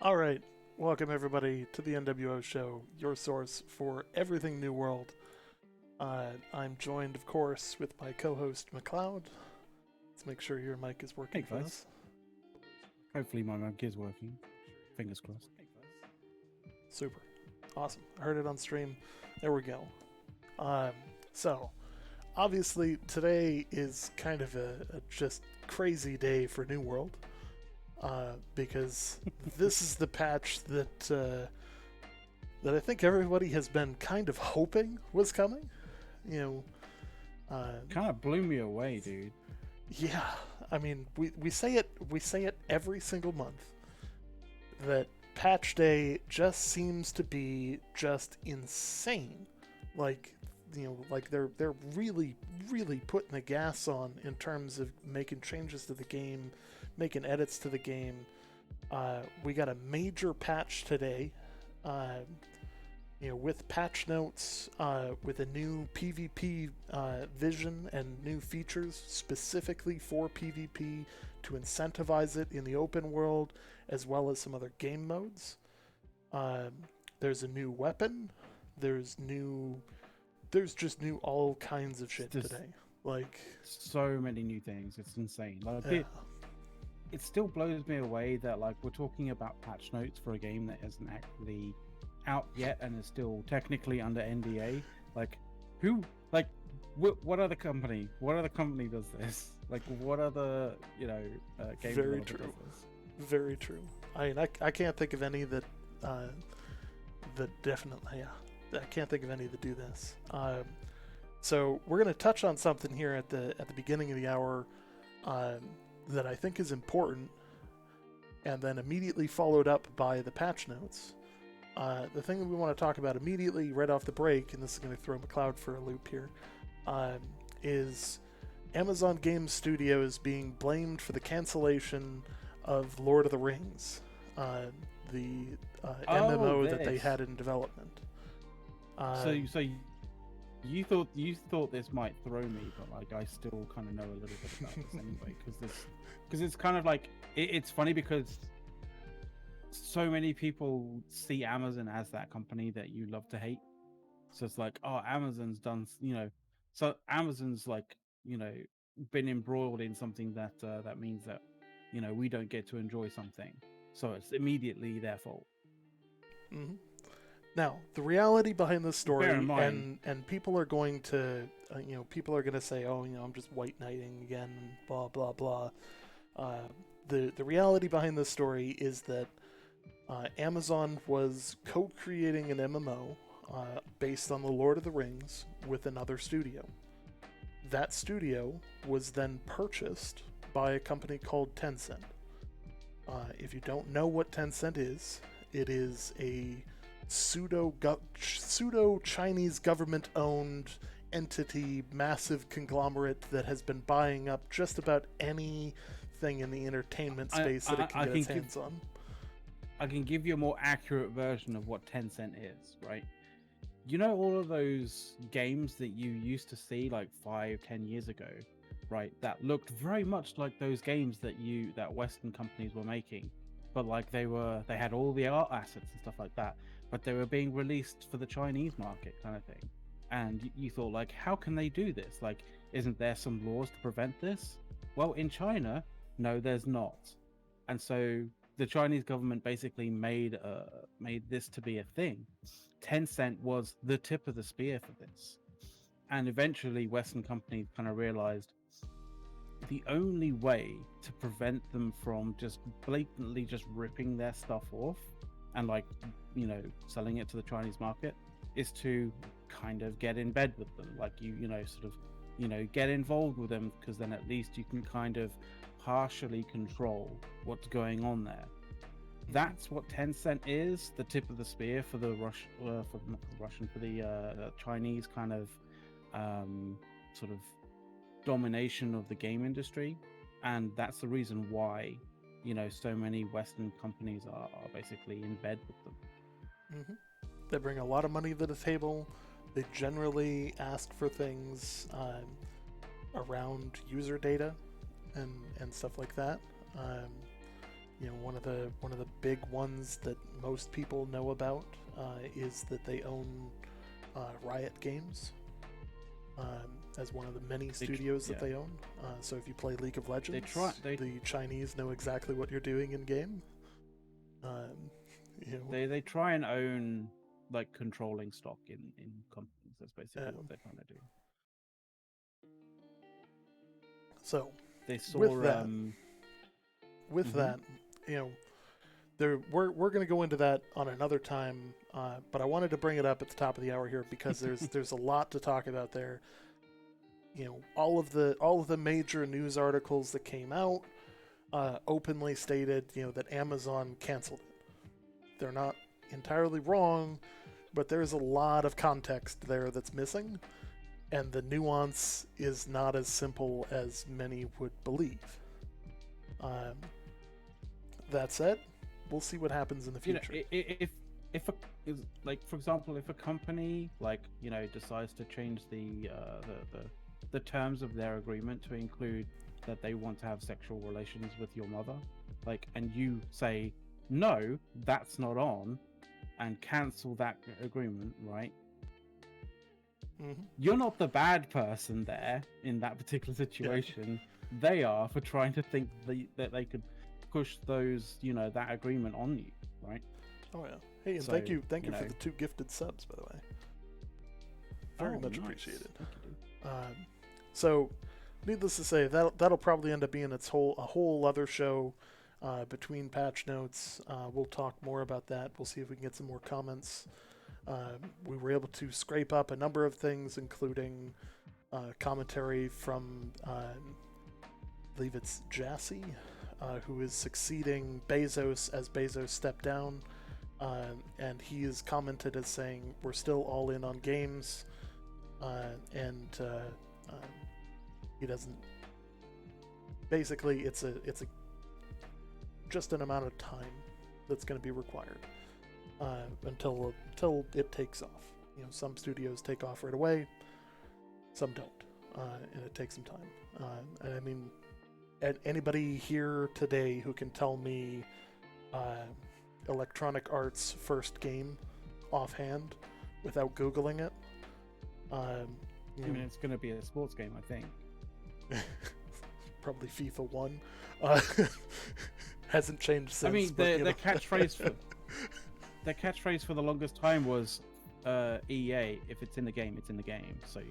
All right, welcome everybody to the NWO show, your source for everything New World. I'm joined, of course, with my co-host McLeod. Let's make sure your mic is working Hey for guys. us. Hopefully my mic is working. Fingers crossed. Super, awesome. I heard it on stream. There we go. Um, so obviously today is kind of a just crazy day for New World, because this is the patch that I think everybody has been kind of hoping was coming. You know, Kind of blew me away, dude. yeah. I mean, we say it every single month that patch day just seems to be just insane. Like like they're really putting the gas on in terms of making changes to the game, making edits to the game. We got a major patch today. Uh, with patch notes, with a new PvP vision and new features specifically for PvP to incentivize it in the open world, as well as some other game modes. Um, there's a new weapon. There's new. There's just new all kinds of It's shit just today. Like, so many new things. It's insane. Like yeah, it still blows me away that like we're talking about patch notes for a game that isn't actually out yet and is still technically under NDA. Like who like what other company? What other company does this? Like what other, game very developer true. does this? Very true. I mean, I can't think of any uh, that definitely, yeah, I can't think of any that do this. So we're going to touch on something here at the beginning of the hour, um, that I think is important, and then immediately followed up by the patch notes. The thing that we want to talk about immediately, right off the break, and this is going to throw McLeod for a loop here, um, is Amazon Game Studios being blamed for the cancellation of Lord of the Rings, uh, the Oh, MMO that they this. had in development. So Um, so you thought this might throw me, but like I still kind of know a little bit about this anyway, because it's kind of like it's funny because so many people see Amazon as that company that you love to hate. So it's like, oh, Amazon's done, so Amazon's like, you know, been embroiled in something that means that, we don't get to enjoy something. So it's immediately their fault. mhm. Now, the reality behind this Bear in story, mind, and people are going to, people are going to say, oh, I'm just white knighting again, blah blah blah. Uh, the reality behind this story is that Amazon was co-creating an MMO based on the Lord of the Rings with another studio. That studio was then purchased by a company called Tencent. If you don't know what Tencent is, it is a pseudo Chinese government owned entity, massive conglomerate that has been buying up just about anything in the entertainment I, space that I it can I get can its give hands on. I can give you a more accurate version of what Tencent is, right? You know all of those games that you used to see like 5, 10 years ago, right? That looked very much like those games that Western companies were making, but like they had all the art assets and stuff like that, but they were being released for the Chinese market kind of thing. And you thought like, how can they do this? Like, isn't there some laws to prevent this? Well, in China, no, there's not. And so the Chinese government basically made this to be a thing. Tencent was the tip of the spear for this. And eventually, Western companies kind of realized the only way to prevent them from just blatantly just ripping their stuff off and like, selling it to the Chinese market is to kind of get in bed with them. Like sort of, get involved with them because then at least you can kind of partially control what's going on there. That's what Tencent is, the tip of the spear for the for not the Russian, for the Chinese kind of sort of domination of the game industry, and that's the reason why so many Western companies are basically in bed with them. Mm-hmm. They bring a lot of money to the table. They generally ask for things around user data and stuff like that. one of the big ones that most people know about is that they own Riot Games as one of the many studios that they own. So if you play League of Legends, the Chinese know exactly what you're doing in game. They try and own like controlling stock in companies. That's basically what they're trying to do. So they saw with that, we're going to go into that on another time, but I wanted to bring it up at the top of the hour here because there's a lot to talk about there. All of the major news articles that came out openly stated that Amazon canceled it. They're not entirely wrong, but there's a lot of context there that's missing, and the nuance is not as simple as many would believe. That said, we'll see what happens in the future. For example, if a company decides to change the terms of their agreement to include that they want to have sexual relations with your mother, and you say no, that's not on, and cancel that agreement, right? Mm-hmm. You're not the bad person there in that particular situation. Yeah. They are for trying to think that they could push those, that agreement on you, right? Oh yeah. Hey, and thank you for the 2 gifted subs, by the way. Very much appreciated. So, needless to say, that'll probably end up being a whole other show between patch notes. We'll talk more about that. We'll see if we can get some more comments. We were able to scrape up a number of things, including commentary from, I believe it's Jassy, who is succeeding Bezos as Bezos stepped down. And he is commented as saying, we're still all in on games, and he doesn't. Basically, it's a just an amount of time that's going to be required until it takes off. Some studios take off right away, some don't, and it takes some time. And I mean, anybody here today who can tell me Electronic Arts' first game offhand without Googling it? I mean, it's going to be a sports game, I think. Probably FIFA 1. Hasn't changed since. I mean, the catchphrase for the longest time was EA. If it's in the game, it's in the game. So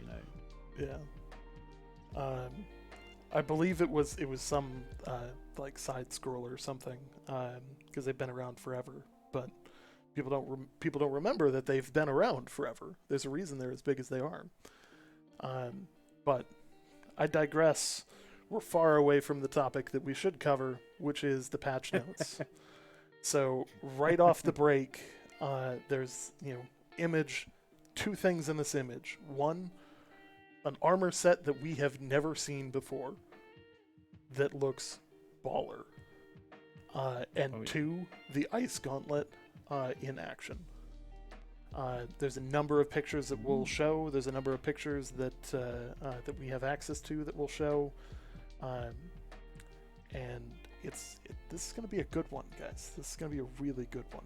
Yeah. I believe it was some like side scroller or something, because they've been around forever. But people don't remember that they've been around forever. There's a reason they're as big as they are. But I digress. We're far away from the topic that we should cover, which is the patch notes. So right off the break, there's image, 2 things in this image. 1, an armor set that we have never seen before that looks baller. And 2, the ice gauntlet in action. There's a number of pictures that we'll show. There's a number of pictures that that we have access to that we'll show. And this is going to be a good one, guys. This is going to be a really good one.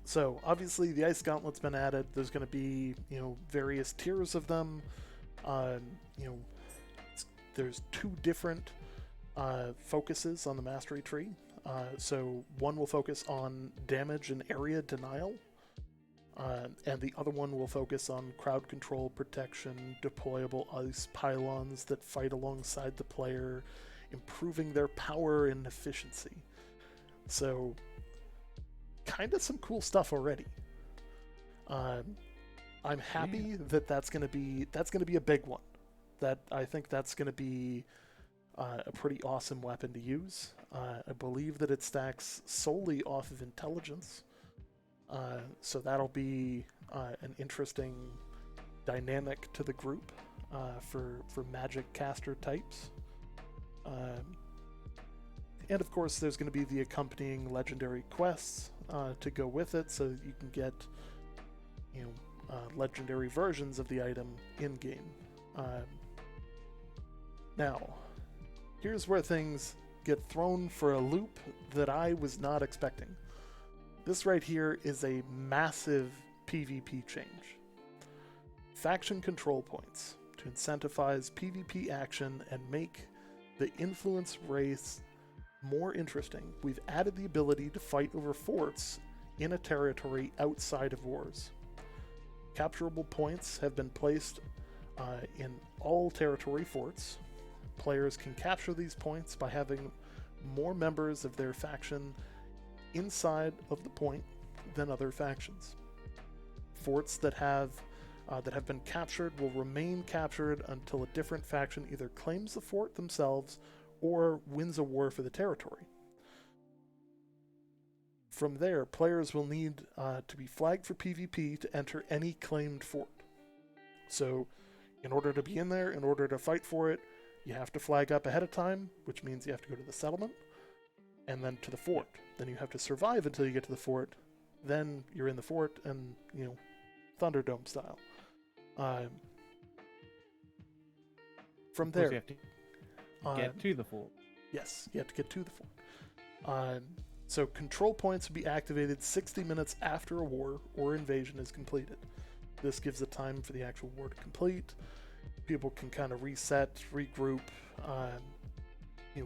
So obviously the ice gauntlet's been added. There's going to be various tiers of them. There's 2 different focuses on the mastery tree. So one will focus on damage and area denial, and the other one will focus on crowd control, protection, deployable ice pylons that fight alongside the player, improving their power and efficiency. So, kind of some cool stuff already. I'm happy that that's gonna be a big one. I think that's gonna be a pretty awesome weapon to use. I believe that it stacks solely off of intelligence, so that'll be an interesting dynamic to the group for magic caster types. And of course, there's going to be the accompanying legendary quests to go with it, so that you can get legendary versions of the item in game. Now, here's where things get thrown for a loop that I was not expecting. This right here is a massive PvP change. Faction control points to incentivize PvP action and make the influence race more interesting. We've added the ability to fight over forts in a territory outside of wars. Capturable points have been placed in all territory forts. Players can capture these points by having more members of their faction inside of the point than other factions. Forts that have been captured will remain captured until a different faction either claims the fort themselves or wins a war for the territory. From there, players will need to be flagged for PvP to enter any claimed fort. So, in order to be in there, in order to fight for it, you have to flag up ahead of time, which means you have to go to the settlement, and then to the fort. Then you have to survive until you get to the fort. Then you're in the fort, and, Thunderdome style. From there, you have to get to the fort. Yes, you have to get to the fort. So control points will be activated 60 minutes after a war or invasion is completed. This gives the time for the actual war to complete. People can kind of reset, regroup,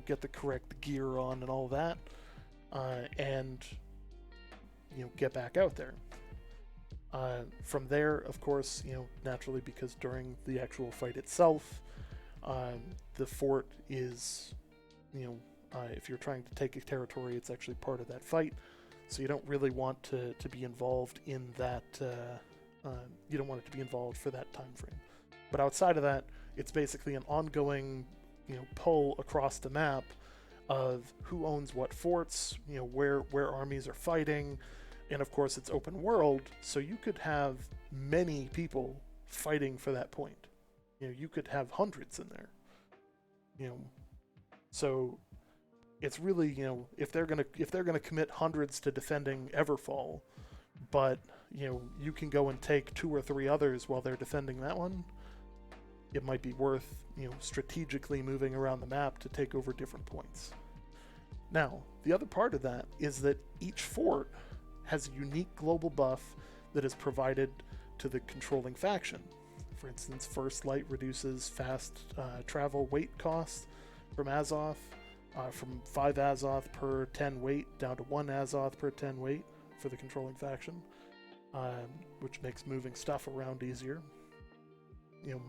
get the correct gear on and all that, and get back out there. From there, of course, naturally, because during the actual fight itself, the fort is, if you're trying to take a territory, it's actually part of that fight. So you don't really want to be involved in that. You don't want it to be involved for that time frame. But outside of that, it's basically an ongoing, pull across the map of who owns what forts, where armies are fighting, and of course it's open world, so you could have many people fighting for that point. You could have hundreds in there. So it's really, if they're gonna commit hundreds to defending Everfall, but you can go and take 2 or 3 others while they're defending that one, it might be worth strategically moving around the map to take over different points. Now, the other part of that is that each fort has a unique global buff that is provided to the controlling faction. For instance, First Light reduces fast travel weight cost from Azoth, from 5 Azoth per 10 weight down to 1 Azoth per 10 weight for the controlling faction, which makes moving stuff around easier.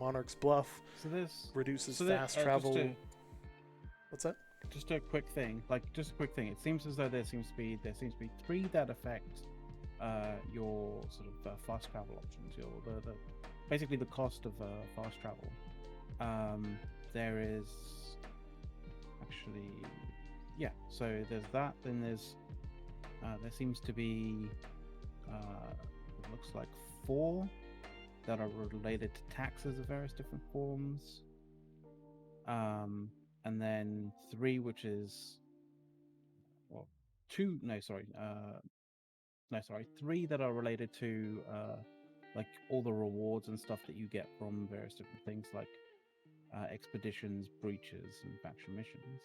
Monarch's Bluff reduces fast travel. What's that? Just a quick thing. It seems as though there seems to be 3 that affect your sort of fast travel options. The basically the cost of fast travel. There is actually, so there's that. Then there seems to be it looks like 4 that are related to taxes of various different forms. And then 3, which is 3 that are related to like all the rewards and stuff that you get from various different things like expeditions, breaches, and faction missions.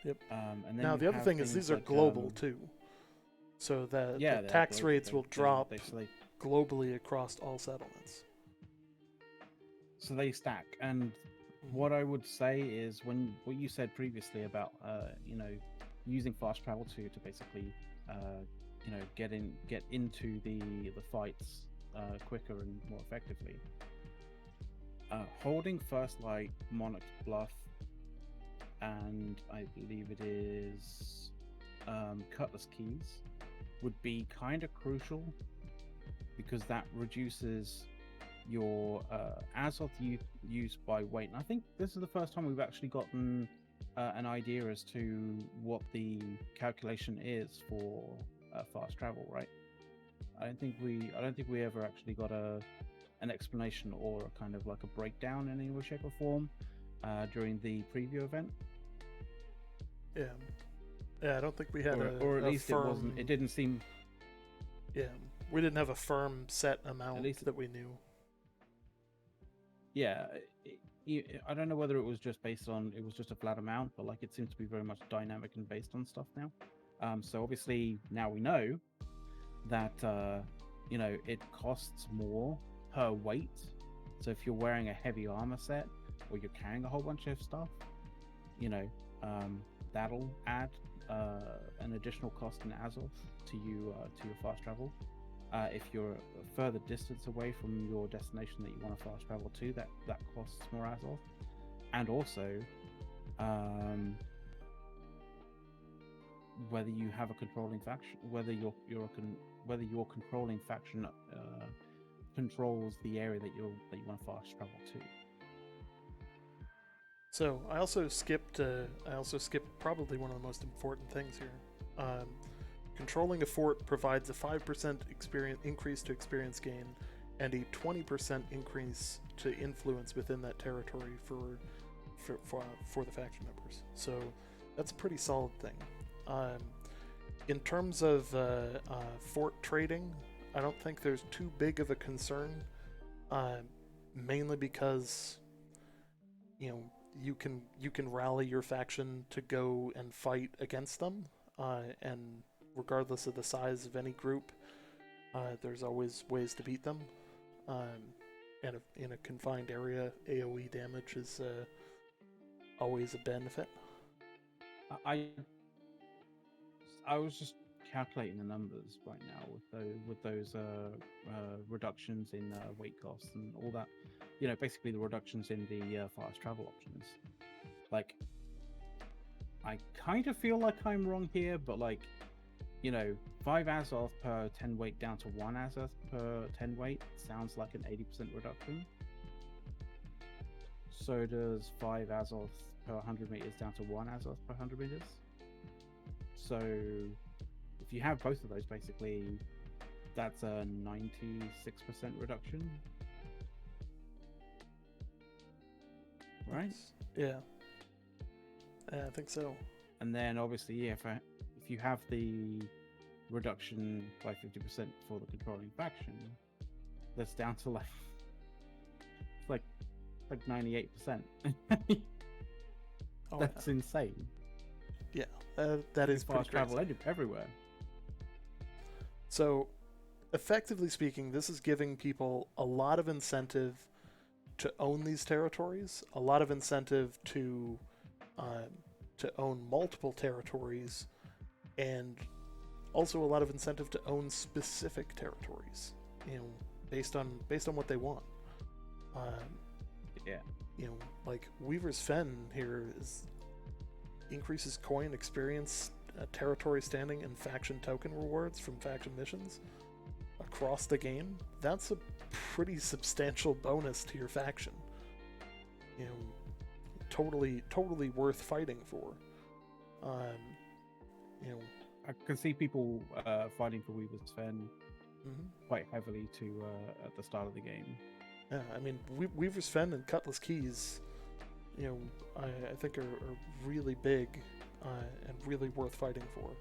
Yep. And then now the other thing is these are global too, so that the tax rates will drop globally across all settlements. So they stack. And what I would say is, what you said previously about using fast travel to basically get into the fights quicker and more effectively. Holding First Light, Monarch's Bluff, and I believe it is Cutlass Keys would be kind of crucial, because that reduces your Azoth use by weight. And I think this is the first time we've actually gotten an idea as to what the calculation is for fast travel, right? I don't think we ever actually got an explanation or a kind of like a breakdown in any way, shape, or form during the preview event. Yeah, I don't think we had or at least firm, it wasn't. It didn't seem. Yeah, we didn't have a firm set amount that we knew. Yeah, I don't know whether it was just based on it was just a flat amount, but like it seems to be very much dynamic and based on stuff now. So obviously now we know that it costs more per weight. So if you're wearing a heavy armor set or you're carrying a whole bunch of stuff, you know, that'll add an additional cost in Azoth to your fast travel. If you're a further distance away from your destination that you want to fast travel to, that costs more Azoth. And also, whether you have a controlling faction, whether your controlling faction controls the area that you want to fast travel to. So I also skipped probably one of the most important things here. Controlling a fort provides a 5% increase to experience gain and a 20% increase to influence within that territory for the faction members. So that's a pretty solid thing. In terms of fort trading, I don't think there's too big of a concern, mainly because you can rally your faction to go and fight against them, and regardless of the size of any group, there's always ways to beat them. And in a confined area, AoE damage is always a benefit. I was just calculating the numbers right now with those reductions in weight costs and all that. Basically the reductions in the fast travel options. Like, I kind of feel like I'm wrong here, but 5 Azoth per 10 weight down to 1 Azoth per 10 weight sounds like an 80% reduction. So does 5 Azoth per 100 meters down to 1 Azoth per 100 meters. So if you have both of those, basically, that's a 96% reduction. Right? Yeah. I think so. And then obviously, if you have the reduction by 50% for the controlling faction, that's down to like 98%. That's insane. Yeah, that is fast travel everywhere. So, effectively speaking, this is giving people a lot of incentive to own these territories, a lot of incentive to own multiple territories, and also a lot of incentive to own specific territories, based on what they want. Yeah. Like Weaver's Fen here increases coin, experience, territory standing, and faction token rewards from faction missions across the game. That's a pretty substantial bonus to your faction. Totally worth fighting for. I can see people fighting for Weaver's Fen quite heavily at the start of the game. Yeah, I mean, Weaver's Fen and Cutlass Keys, I think are really big and really worth fighting for.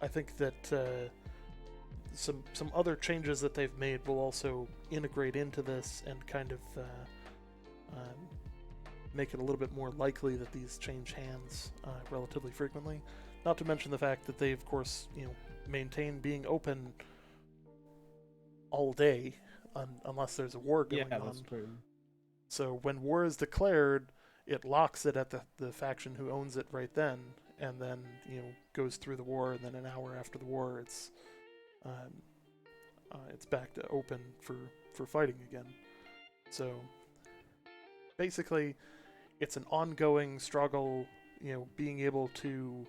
I think that some other changes that they've made will also integrate into this and kind of make it a little bit more likely that these change hands relatively frequently. Not to mention the fact that they, of course, maintain being open all day unless there's a war going on. Yeah, that's true. So when war is declared, it locks it at the faction who owns it right then, and then goes through the war, and then an hour after the war, it's back to open for fighting again. So basically, it's an ongoing struggle. Being able to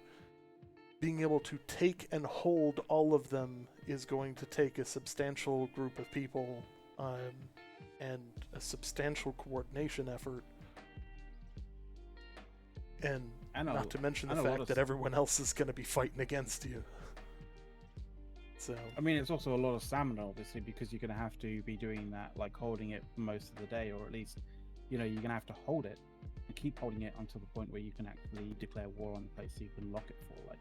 take and hold all of them is going to take a substantial group of people and a substantial coordination effort, and not to mention the fact that everyone else is going to be fighting against you. So I mean, it's also a lot of stamina, obviously, because you're going to have to be doing that, like holding it most of the day, or at least, you're going to have to hold it and keep holding it until the point where you can actually declare war on the place, so you can lock it for a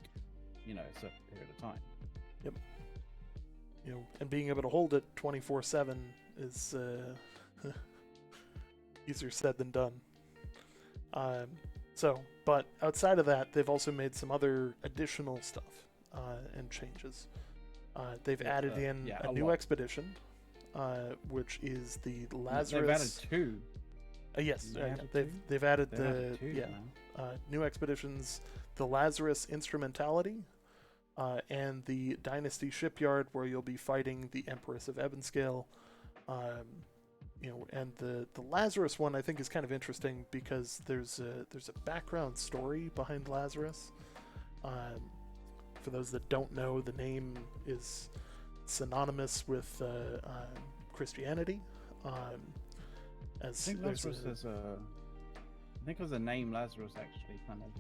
certain period of time. Yep. And being able to hold it 24/7 is easier said than done. But outside of that, they've also made some other additional stuff and changes. They've added in a new expedition, which is the Lazarus. They've added two. Yes, they've added new expeditions, the Lazarus Instrumentality, and the Dynasty Shipyard, where you'll be fighting the Empress of Ebonscale. And the Lazarus one I think is kind of interesting because there's a background story behind Lazarus. For those that don't know, the name is synonymous with Christianity. I think Lazarus is I think it was the name Lazarus actually kind of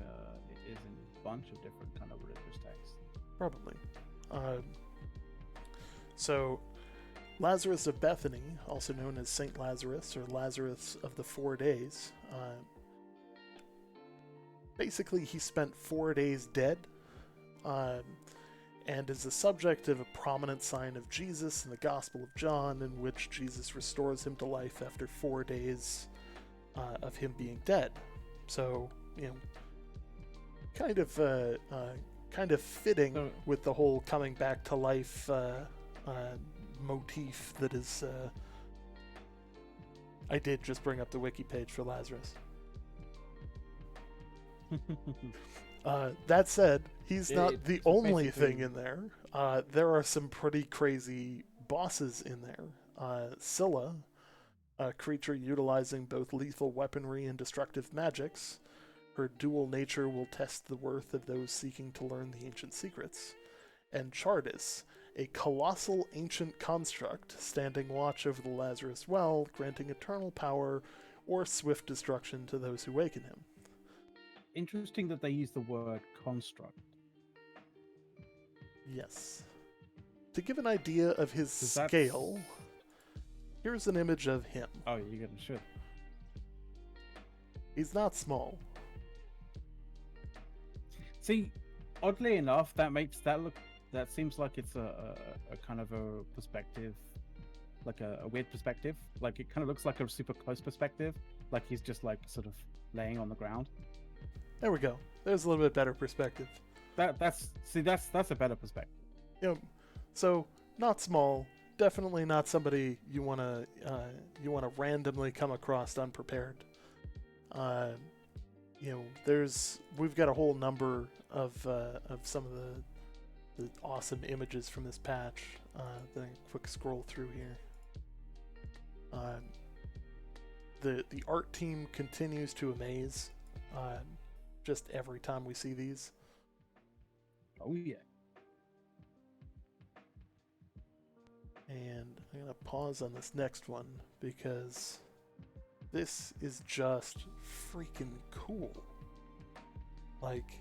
is in a bunch of different kind of religious texts. Probably. So Lazarus of Bethany, also known as Saint Lazarus or Lazarus of the 4 days, basically he spent 4 days dead, and is the subject of a prominent sign of Jesus in the Gospel of John, in which Jesus restores him to life after 4 days of him being dead. So, kind of fitting with the whole coming back to life motif that is. I did just bring up the wiki page for Lazarus. That said, he's not the only thing in there. There are some pretty crazy bosses in there. Scylla, a creature utilizing both lethal weaponry and destructive magics. Her dual nature will test the worth of those seeking to learn the ancient secrets. And Chardis, a colossal ancient construct standing watch over the Lazarus Well, granting eternal power or swift destruction to those who waken him. Interesting that they use the word construct. Yes. To give an idea of his scale, here's an image of him. Oh, you're gonna show. He's not small. See, oddly enough, that makes that look. That seems like it's a kind of a perspective, like a weird perspective. Like it kind of looks like a super close perspective. Like he's just like sort of laying on the ground. There we go. There's a little bit better perspective. That's a better perspective. So not small. Definitely not somebody you wanna randomly come across unprepared. We've got a whole number of some of the awesome images from this patch. Then a quick scroll through here. The art team continues to amaze. Just every time we see these. Oh yeah. And I'm gonna pause on this next one because this is just freaking cool. Like,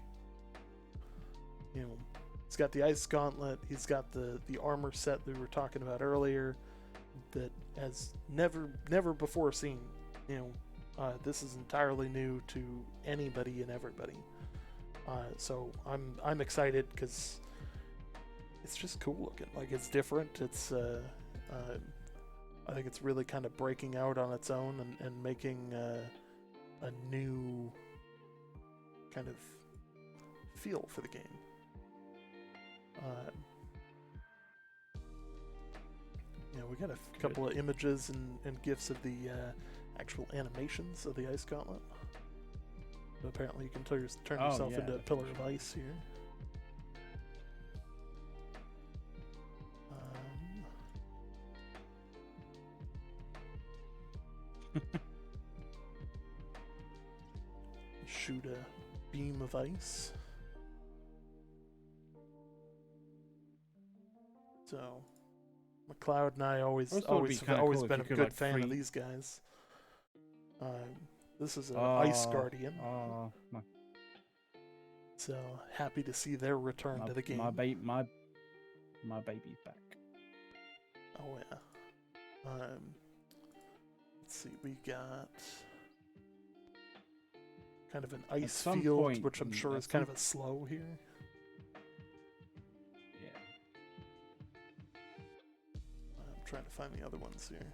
he's got the ice gauntlet, he's got the armor set that we were talking about earlier that has never before seen. This is entirely new to anybody and everybody. So I'm excited because it's just cool looking. Like, it's different. It's I think it's really kind of breaking out on its own and making a new kind of feel for the game. We got a couple of images and GIFs of the actual animations of the ice gauntlet. So apparently you can turn yourself into a pillar of ice here. Shoot a beam of ice. So McLeod and I always been a good fan of these guys. This is an Ice Guardian. So happy to see their return to the game. My baby's back. Oh yeah. Let's see, we got kind of an ice field, which I'm sure is kind of a slow here. Yeah. I'm trying to find the other ones here.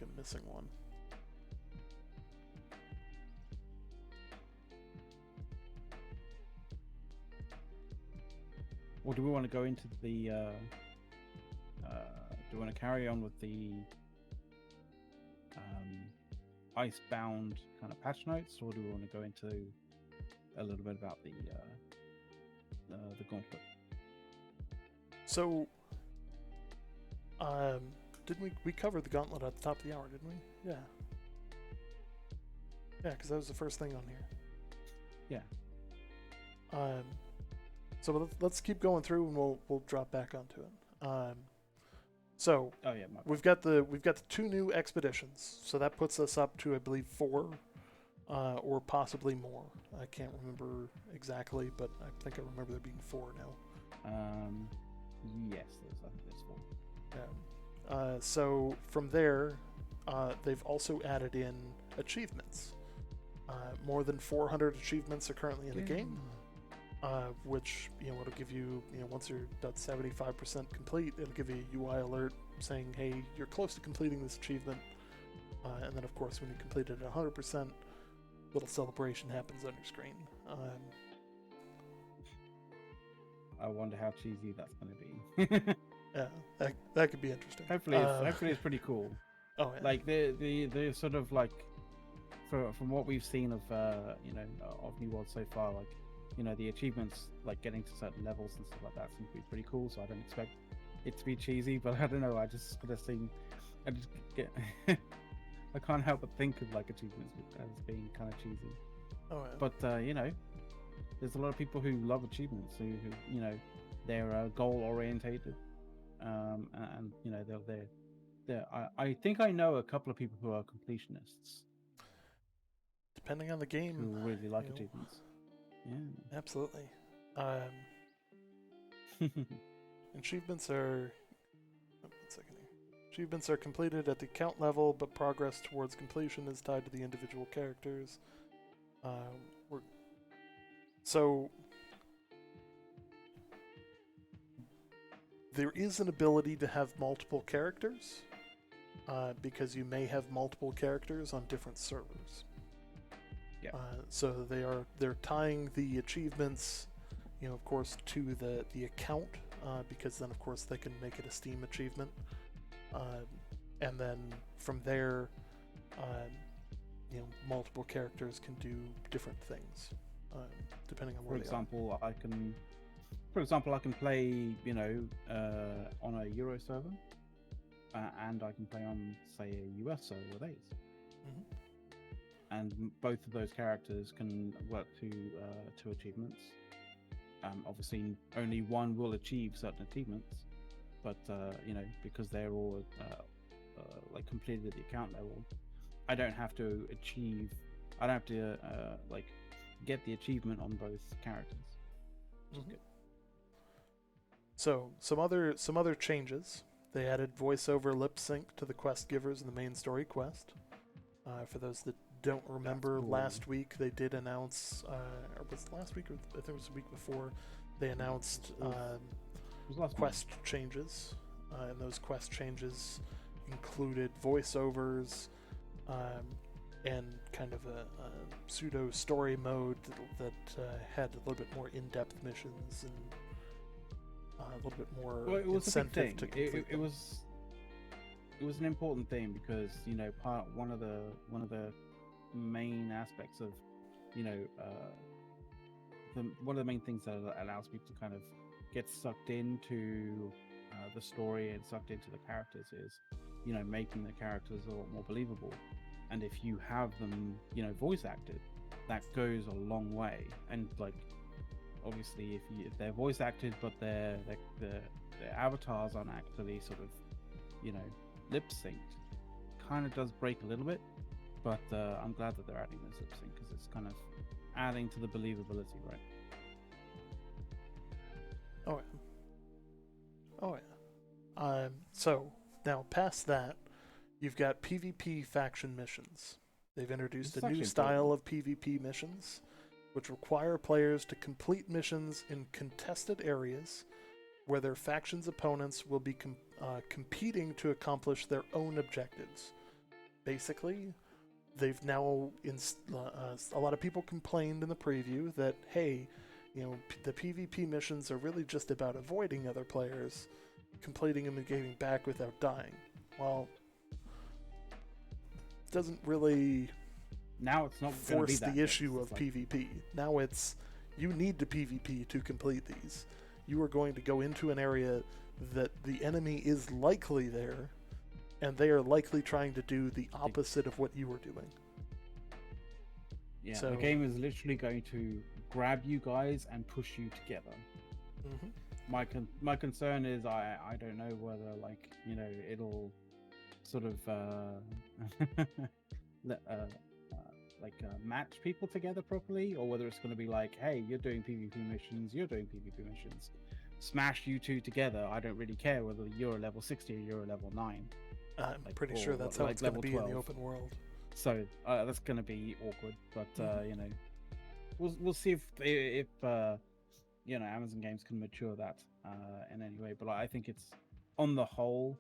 I'm missing one. Or do we want to go into the? Do we want to carry on with the Icebound kind of patch notes, or do we want to go into a little bit about the Gauntlet? So, didn't we covered the Gauntlet at the top of the hour, didn't we? Yeah. Yeah, because that was the first thing on here. Yeah. So let's keep going through, and we'll drop back onto it. So Oh yeah, we've got the 2 new expeditions, so that puts us up to, I believe, 4, or possibly more. I can't remember exactly, but I think I remember there being 4 now. Yes, I think there's 4. Yeah. So from there, they've also added in achievements. More than 400 achievements are currently in the game. Which, it'll give you, once you're about 75% complete, it'll give you a UI alert saying, hey, you're close to completing this achievement. And then, of course, when you complete it at 100%, little celebration happens on your screen. I wonder how cheesy that's going to be. Yeah, that could be interesting. Hopefully it's pretty cool. Oh, yeah. Like the sort of like, from what we've seen of of New World so far, like, the achievements, like getting to certain levels and stuff like that, seem to be pretty cool. So I don't expect it to be cheesy, but I don't know. I just get. I can't help but think of like achievements as being kind of cheesy. Oh, yeah. But there's a lot of people who love achievements, who they're goal orientated, and they're. I think I know a couple of people who are completionists. Depending on the game, who really like achievements. Yeah, absolutely. Achievements are. One second here. Achievements are completed at the account level, but progress towards completion is tied to the individual characters. So there is an ability to have multiple characters, because you may have multiple characters on different servers. Yeah. So they're tying the achievements, of course, to the account, because then of course they can make it a Steam achievement, and then from there, multiple characters can do different things, depending on where they are. For example, I can play, on a Euro server, and I can play on, say, a US server with Ace. Mm-hmm. And both of those characters can work to achievements. Obviously, only one will achieve certain achievements, but because they're all like completed at the account level, I don't have to get the achievement on both characters. Mm-hmm. So some other changes. They added voiceover lip sync to the quest givers in the main story quest. For those that don't remember, cool. Last week they did announce, or was it last week, or I think it was the week before, they announced quest changes, and those quest changes included voiceovers, and kind of a pseudo story mode that had a little bit more in-depth missions and a little bit more incentive to complete them. It was an important thing because one of the main aspects of one of the main things that allows people to kind of get sucked into the story and sucked into the characters is making the characters a lot more believable. And if you have them voice acted, that goes a long way. And like obviously if they're voice acted but their avatars aren't actually sort of lip synced, kind of does break a little bit. But I'm glad that they're adding this lip sync because it's kind of adding to the believability, right? Oh yeah. So now past that, you've got PvP faction missions. They've introduced a new style of PvP missions, which require players to complete missions in contested areas where their faction's opponents will be competing to accomplish their own objectives. basically, they've now a lot of people complained in the preview that, hey, the PvP missions are really just about avoiding other players, completing them and getting back without dying. Well, it doesn't really Now it's not force the issue of PvP. Now it's, you need to PvP to complete these. You are going to go into an area that the enemy is likely there, and they are likely trying to do the opposite of what you were doing. Yeah, so, the game is literally going to grab you guys and push you together. Mm-hmm. My concern is I don't know whether, like, it'll sort of match people together properly, or whether it's going to be like, hey, you're doing PvP missions, you're doing PvP missions, smash you two together. I don't really care whether you're a level 60 or you're a level 9. I'm pretty sure that's how it's going to be 12. In the open world. So that's going to be awkward, but we'll see if Amazon Games can mature that in any way. But I think it's, on the whole,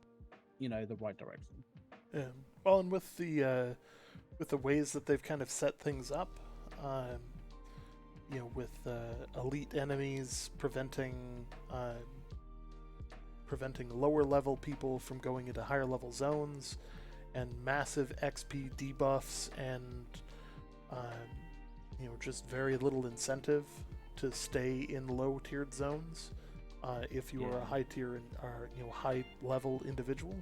the right direction. Yeah. Well, and with the ways that they've kind of set things up, with elite enemies preventing lower level people from going into higher level zones, and massive XP debuffs, and just very little incentive to stay in low tiered zones if you are a high tier or high level individual.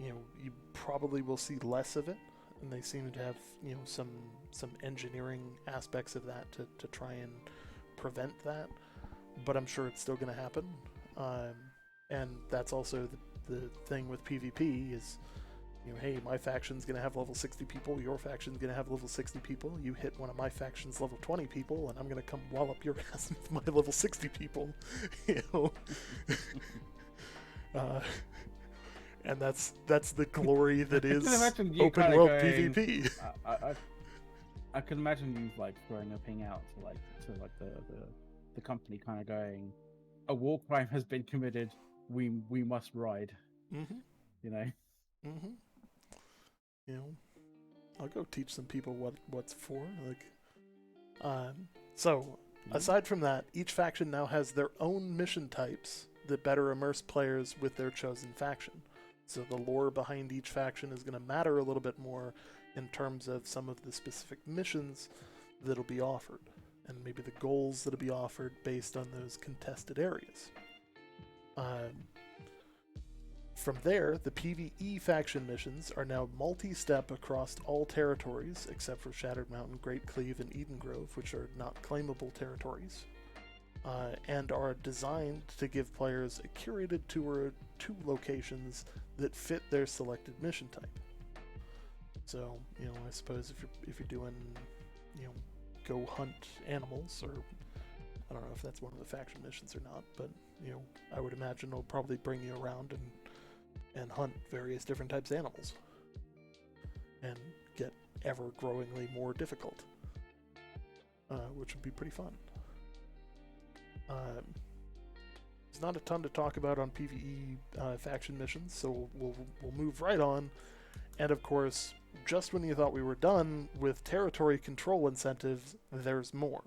You probably will see less of it, and they seem to have some engineering aspects of that to try and prevent that, but I'm sure it's still going to happen. And that's also the thing with PvP is, hey, my faction's going to have level 60 people, your faction's going to have level 60 people, you hit one of my faction's level 20 people, and I'm going to come wallop your ass with my level 60 people, and that's the glory that is open world PvP. I can imagine you throwing a ping out to the company, kind of going, a war crime has been committed, we must ride. I'll go teach some people what's for. Aside from that, each faction now has their own mission types that better immerse players with their chosen faction. So the lore behind each faction is going to matter a little bit more in terms of some of the specific missions that'll be offered, and maybe the goals that'll be offered based on those contested areas. From there, the PvE faction missions are now multi-step across all territories, except for Shattered Mountain, Great Cleave, and Eden Grove, which are not claimable territories, and are designed to give players a curated tour to locations that fit their selected mission type. So, I suppose if you're doing, go hunt animals, or I don't know if that's one of the faction missions or not, but I would imagine it'll probably bring you around and hunt various different types of animals, and get ever-growingly more difficult, which would be pretty fun. There's not a ton to talk about on PvE faction missions, so we'll move right on. And of course, just when you thought we were done with territory control incentives, there's more.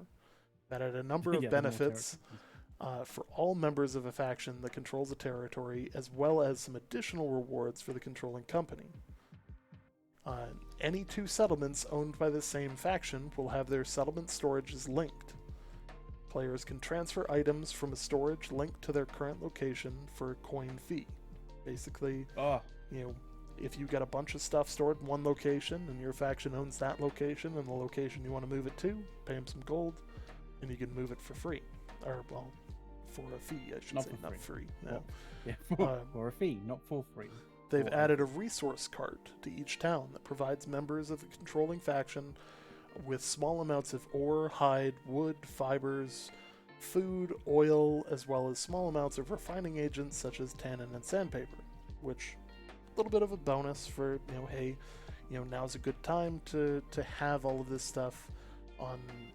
That had a number of benefits for all members of a faction that controls a territory, as well as some additional rewards for the controlling company. Any two settlements owned by the same faction will have their settlement storages linked. Players can transfer items from a storage linked to their current location for a coin fee. Basically, if you got a bunch of stuff stored in one location and your faction owns that location and the location you want to move it to, pay them some gold, and you can move it for free. Or, well, for a fee, I should say, not free. No. For a fee, not for free. They've added a resource cart to each town that provides members of the controlling faction with small amounts of ore, hide, wood, fibers, food, oil, as well as small amounts of refining agents such as tannin and sandpaper, which a little bit of a bonus for, hey, now's a good time to have all of this stuff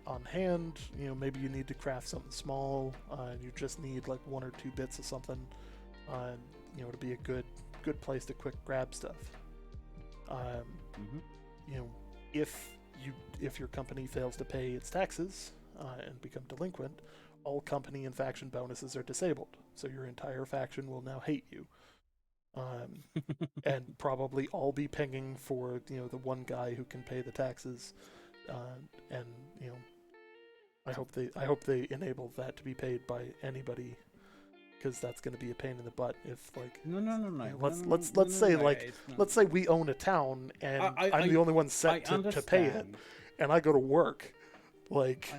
on hand. Maybe you need to craft something small, and you just need like 1 or 2 bits of something, to be a good place to quick grab stuff. Hmm. You know, if if your company fails to pay its taxes and become delinquent, all company and faction bonuses are disabled. So your entire faction will now hate you, and probably all be pinging for the one guy who can pay the taxes, and you know I hope they enable that to be paid by anybody, because that's going to be a pain in the butt if like No, no, no, no. you know, No, let's no, let's no, let's no, say no, like it's not. let's say we own a town and I'm the only one I set to pay it, understand. and I go to work like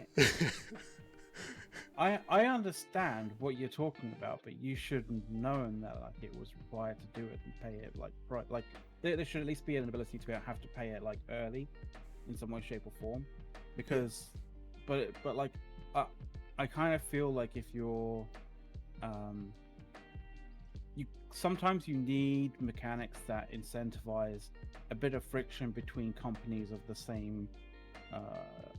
I understand what you're talking about, but you should have known that like it was required to do it and pay it like right. Like there should at least be an ability to have to pay it like early, in some way, shape, or form, because, but like I kind of feel like if you're you sometimes you need mechanics that incentivize a bit of friction between companies of the same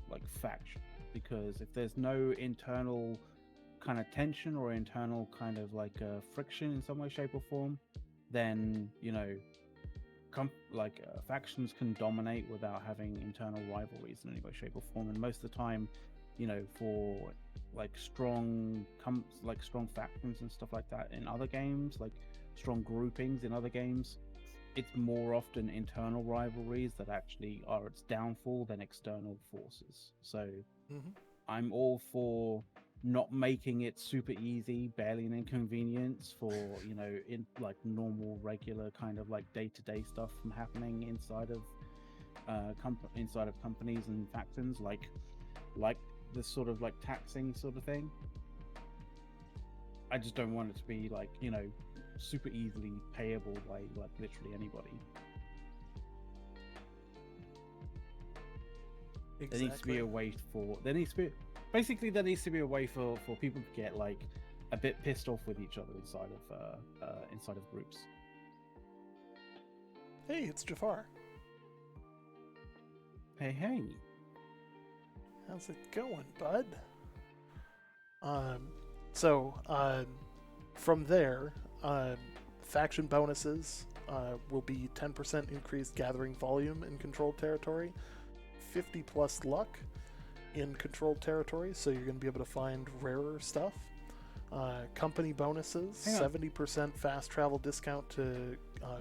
like faction, because if there's no internal kind of tension or internal kind of like friction in some way, shape, or form, then factions can dominate without having internal rivalries in any way, shape, or form. And most of the time, for like strong factions and stuff like that in other games, like strong groupings in other games, it's more often internal rivalries that actually are its downfall than external forces. So mhm. I'm all for not making it super easy, barely an inconvenience for in like normal, regular kind of like day-to-day stuff from happening inside of companies and factions, like this sort of like taxing sort of thing. I just don't want it to be like super easily payable by like literally anybody. Exactly. There needs to be a way for there needs to be a way for people to get like a bit pissed off with each other inside of groups. Hey, it's Jafar. Hey. How's it going, bud? So from there, faction bonuses will be 10% increased gathering volume in controlled territory, 50 plus luck in controlled territory, so you're going to be able to find rarer stuff. Company bonuses, 70% fast travel discount to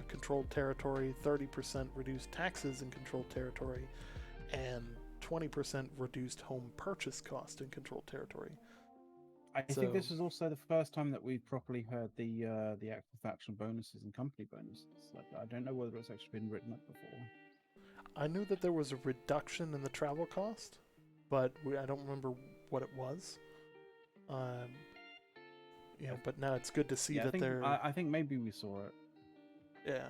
controlled territory, 30% reduced taxes in controlled territory, and 20% reduced home purchase cost in controlled territory. I think this is also the first time that we've properly heard the actual faction bonuses and company bonuses. Like, I don't know whether it's actually been written up before. I knew that there was a reduction in the travel cost, but I don't remember what it was. But now it's good to see that they're. I think maybe we saw it. Yeah.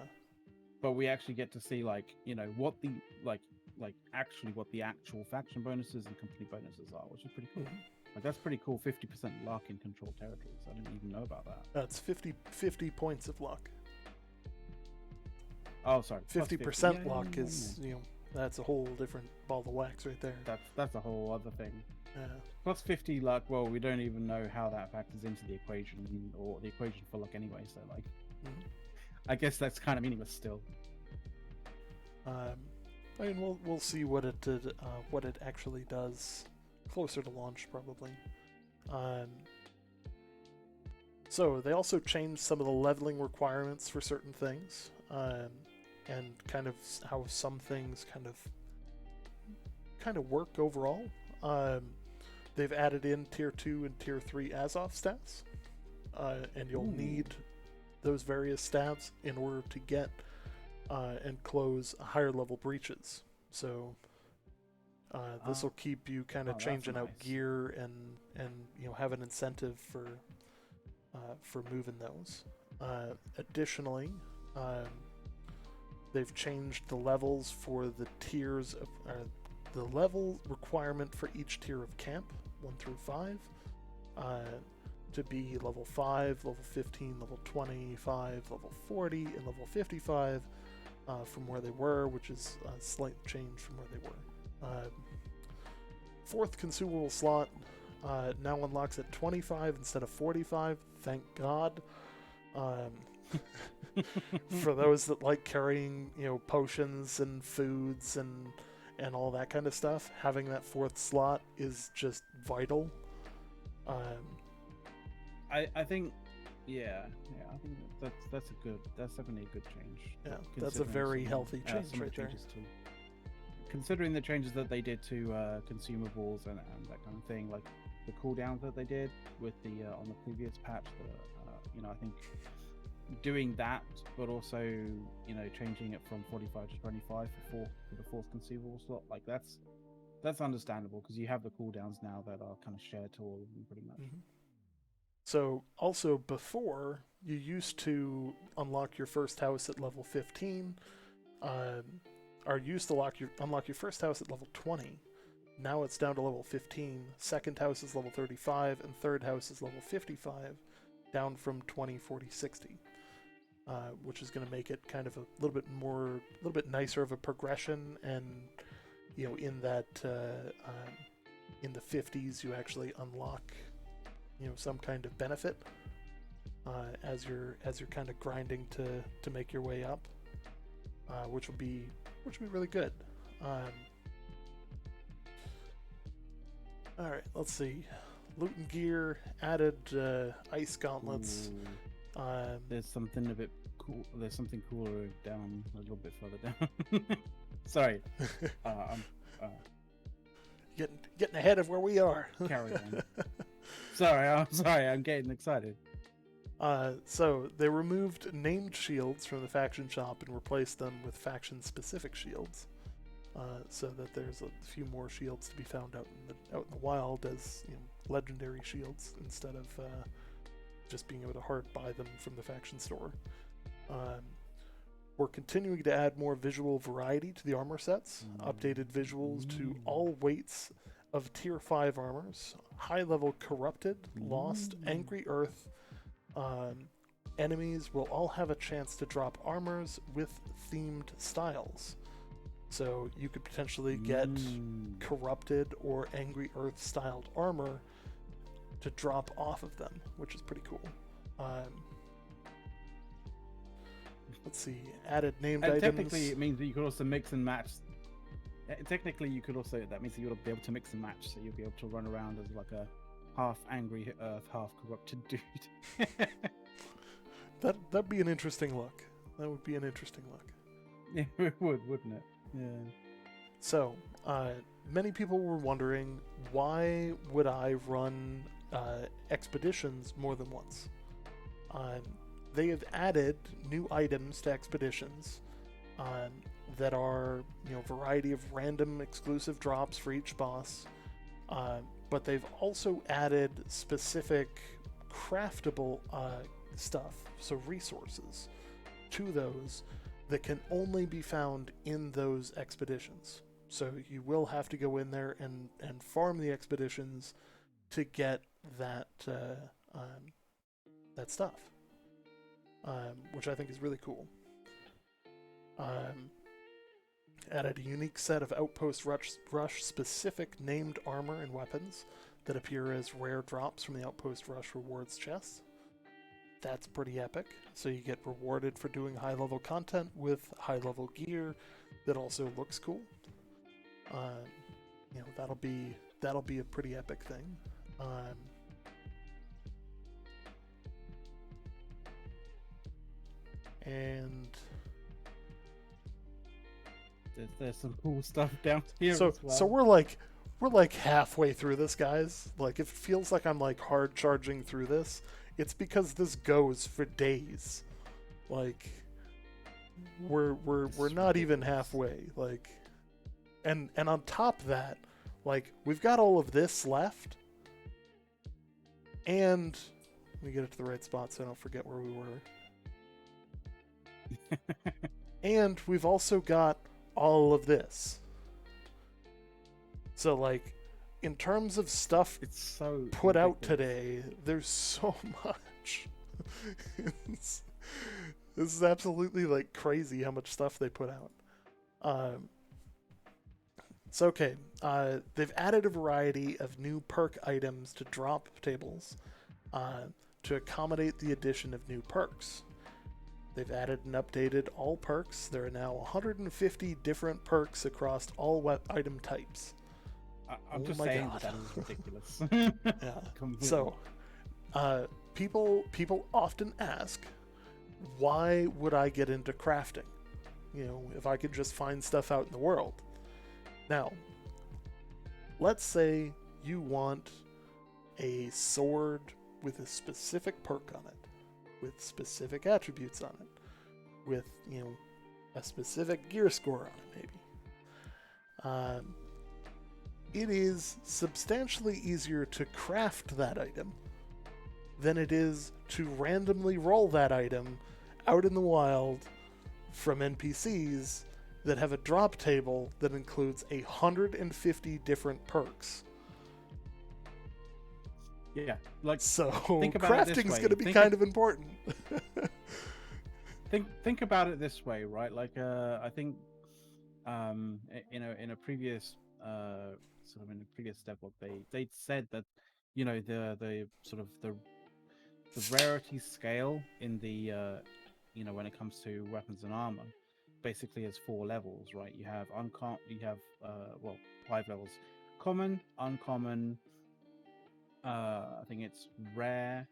But we actually get to see what the actually what the actual faction bonuses and company bonuses are, which is pretty cool. Mm-hmm. Like that's pretty cool. 50% luck in controlled territories. I didn't even know about that. That's 50 points of luck. Oh, sorry. 50% luck is that's a whole different ball of wax right there. That's a whole other thing. Yeah. Plus 50 luck. Well, we don't even know how that factors into the equation or the equation for luck anyway. So I guess that's kind of meaningless still. I mean, we'll see what it actually does closer to launch, probably. So they also changed some of the leveling requirements for certain things, and kind of how some things kind of work overall. They've added in Tier 2 and Tier 3 Azov stats, and you'll need those various stats in order to get and close higher level breaches. So this will keep you kind of changing out gear and have an incentive for moving those. Additionally, they've changed the levels for the tiers of the level requirement for each tier of camp, 1 through 5, to be level 5, level 15, level 25, level 40, and level 55 from where they were, which is a slight change from where they were. Fourth consumable slot now unlocks at 25 instead of 45. Thank God. For those that like carrying, potions and foods and all that kind of stuff, having that fourth slot is just vital. I think, yeah, I think that's definitely a good change. Yeah, that's a very healthy change right there. Considering the changes that they did to consumables and that kind of thing, like the cooldowns that they did with the on the previous patch, I think doing that, but also changing it from 45 to 25 for the fourth consumable slot, like that's understandable because you have the cooldowns now that are kind of shared to all of them pretty much. Mm-hmm. So also before, you used to unlock your first house at level 15, or used to unlock your first house at level 20. Now it's down to level 15. Second house is level 35, and third house is level 55, down from 20, 40, 60, which is going to make it kind of a little bit nicer of a progression. And in that in the 50s, you actually unlock some kind of benefit as you're kind of grinding to make your way up, which will be really good. All right, let's see. Loot and gear added ice gauntlets. There's something a bit cool. There's something cooler down a little bit further down. Sorry, I'm getting ahead of where we are. Carry on. Sorry, I'm getting excited. So they removed named shields from the faction shop and replaced them with faction-specific shields, so that there's a few more shields to be found out in the wild as legendary shields instead of just being able to hard buy them from the faction store. We're continuing to add more visual variety to the armor sets, updated visuals to all weights of tier 5 armors, high level corrupted, lost, angry earth. Enemies will all have a chance to drop armors with themed styles. So you could potentially get corrupted or angry earth styled armor to drop off of them, which is pretty cool. Let's see, added named items. Technically, it means that you could also mix and match. Technically, that means that you'll be able to mix and match, so you'll be able to run around as like a half angry earth, half corrupted dude. That'd be an interesting look. That would be an interesting look. Yeah, it would, wouldn't it? Yeah. So, many people were wondering, why would I run expeditions more than once? They have added new items to expeditions that are, variety of random exclusive drops for each boss. But they've also added specific craftable stuff, so resources, to those that can only be found in those expeditions. So you will have to go in there and farm the expeditions to get that stuff, which I think is really cool. Added a unique set of Outpost Rush specific named armor and weapons that appear as rare drops from the Outpost Rush rewards chest. That's pretty epic. So you get rewarded for doing high level content with high level gear that also looks cool. That'll be a pretty epic thing. And there's some cool stuff down here. So we're like halfway through this, guys. Like, if it feels like I'm like hard charging through this, it's because this goes for days. Like, we're not even halfway. Like, and on top of that, like, we've got all of this left, and let me get it to the right spot so I don't forget where we were. And we've also got all of this. So, like, in terms of stuff it's so put out today, there's so much. This is absolutely, like, crazy how much stuff they put out. So, okay, they've added a variety of new perk items to drop tables to accommodate the addition of new perks. They've added and updated all perks. There are now 150 different perks across all item types. I'm just saying that is ridiculous. Yeah. Completely. So, people often ask, why would I get into crafting? If I could just find stuff out in the world. Now, let's say you want a sword with a specific perk on it, with specific attributes on it, with, a specific gear score on it, maybe. It is substantially easier to craft that item than it is to randomly roll that item out in the wild from NPCs that have a drop table that includes 150 different perks. Yeah, like, so crafting is going to be kind of important. think about it this way, right? Like, I think, in a previous sort of in a previous devlog, they said that, the sort of the rarity scale in the when it comes to weapons and armor, basically has 4 levels, right? You have 5 levels: common, uncommon, I think it's rare,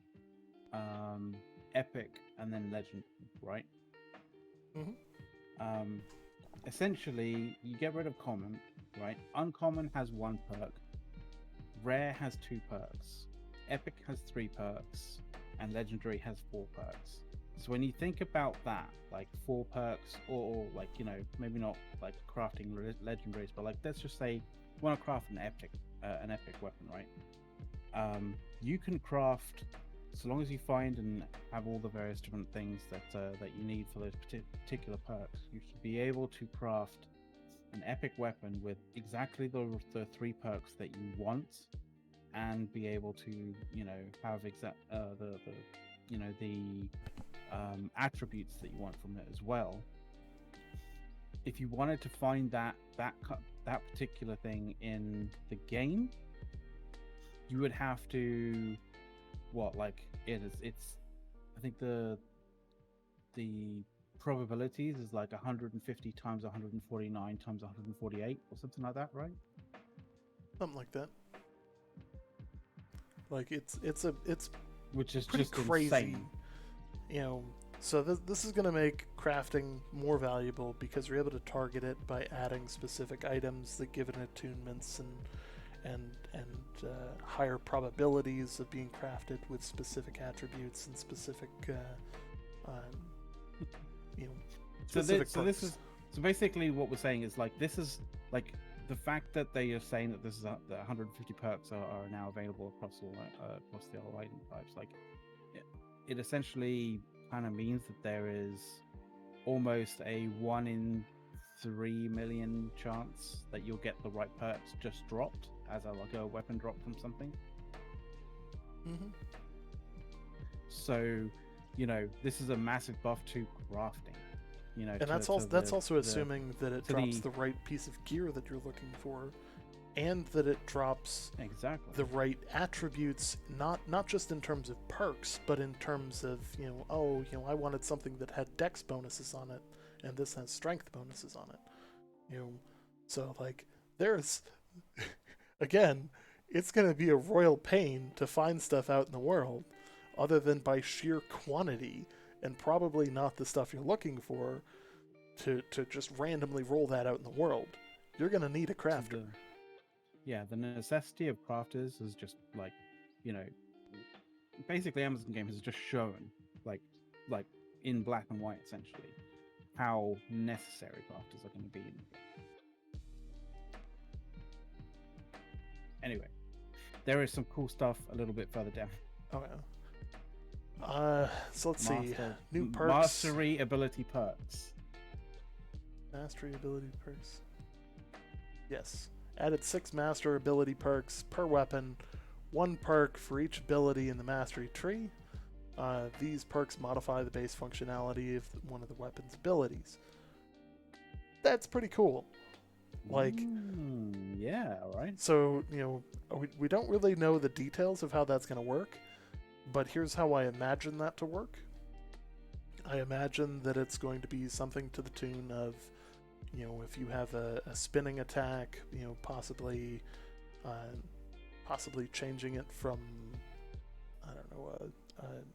epic, and then legend, right? Mm-hmm. Essentially, you get rid of common, right? Uncommon has 1 perk, rare has 2 perks, epic has 3 perks, and legendary has 4 perks. So when you think about that, like 4 perks, or like, maybe not like crafting legendaries, but like, let's just say you want to craft an epic weapon, right? You can craft, so long as you find and have all the various different things that you need for those particular perks, you should be able to craft an epic weapon with exactly the 3 perks that you want, and be able to, have the attributes that you want from it as well. If you wanted to find that particular thing in the game, you would have to it's I think the probabilities is like 150 times 149 times 148 or something like that, right? Something like that. Like, it's which is pretty just crazy. insane. So this is going to make crafting more valuable because you're able to target it by adding specific items that give it attunements and higher probabilities of being crafted with specific attributes and specific So basically what we're saying is, like, this is like the fact that they are saying that this is that 150 perks are now available across the all item types. Like, it essentially kind of means that there is almost a 1 in 3 million chance that you'll get the right perks just dropped as a weapon drop from something. Mm-hmm. So, this is a massive buff to crafting. And that's also assuming that it drops the right piece of gear that you're looking for, and that it drops exactly the right attributes, not just in terms of perks, but in terms of, I wanted something that had dex bonuses on it, and this has strength bonuses on it. So, like, there's again, it's going to be a royal pain to find stuff out in the world, other than by sheer quantity, and probably not the stuff you're looking for, to just randomly roll that out in the world. You're going to need a crafter. The necessity of crafters is just like, basically Amazon Game has just shown, like in black and white, essentially, how necessary crafters are going to be in the game. Anyway, there is some cool stuff a little bit further down. Oh yeah. So let's see. New perks. Mastery ability perks. Mastery ability perks. Yes. Added 6 master ability perks per weapon. 1 perk for each ability in the mastery tree. These perks modify the base functionality of one of the weapon's abilities. That's pretty cool. Like, yeah, right. So, we don't really know the details of how that's going to work, but here's how I imagine that to work. I imagine that it's going to be something to the tune of, if you have a spinning attack, possibly changing it from, I don't know,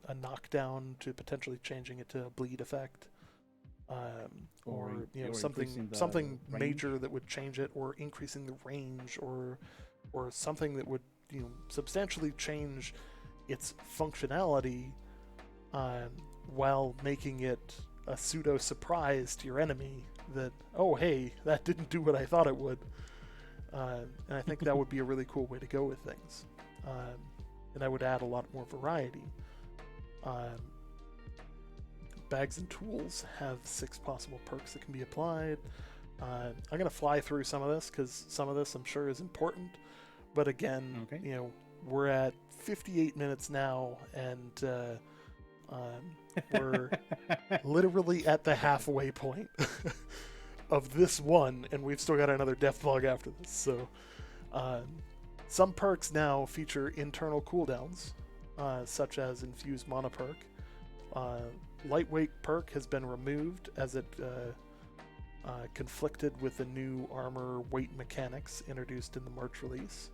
a knockdown to potentially changing it to a bleed effect. Or something major that would change it, or increasing the range, or something that would substantially change its functionality, while making it a pseudo surprise to your enemy that, oh hey, that didn't do what I thought it would. And I think that would be a really cool way to go with things, and I would add a lot more variety. Bags and tools have 6 possible perks that can be applied. I'm going to fly through some of this because some of this I'm sure is important. But again, okay. We're at 58 minutes now, and we're literally at the halfway point of this one, and we've still got another death log after this. So some perks now feature internal cooldowns, such as Infused Mana perk. Lightweight perk has been removed as it conflicted with the new armor weight mechanics introduced in the March release.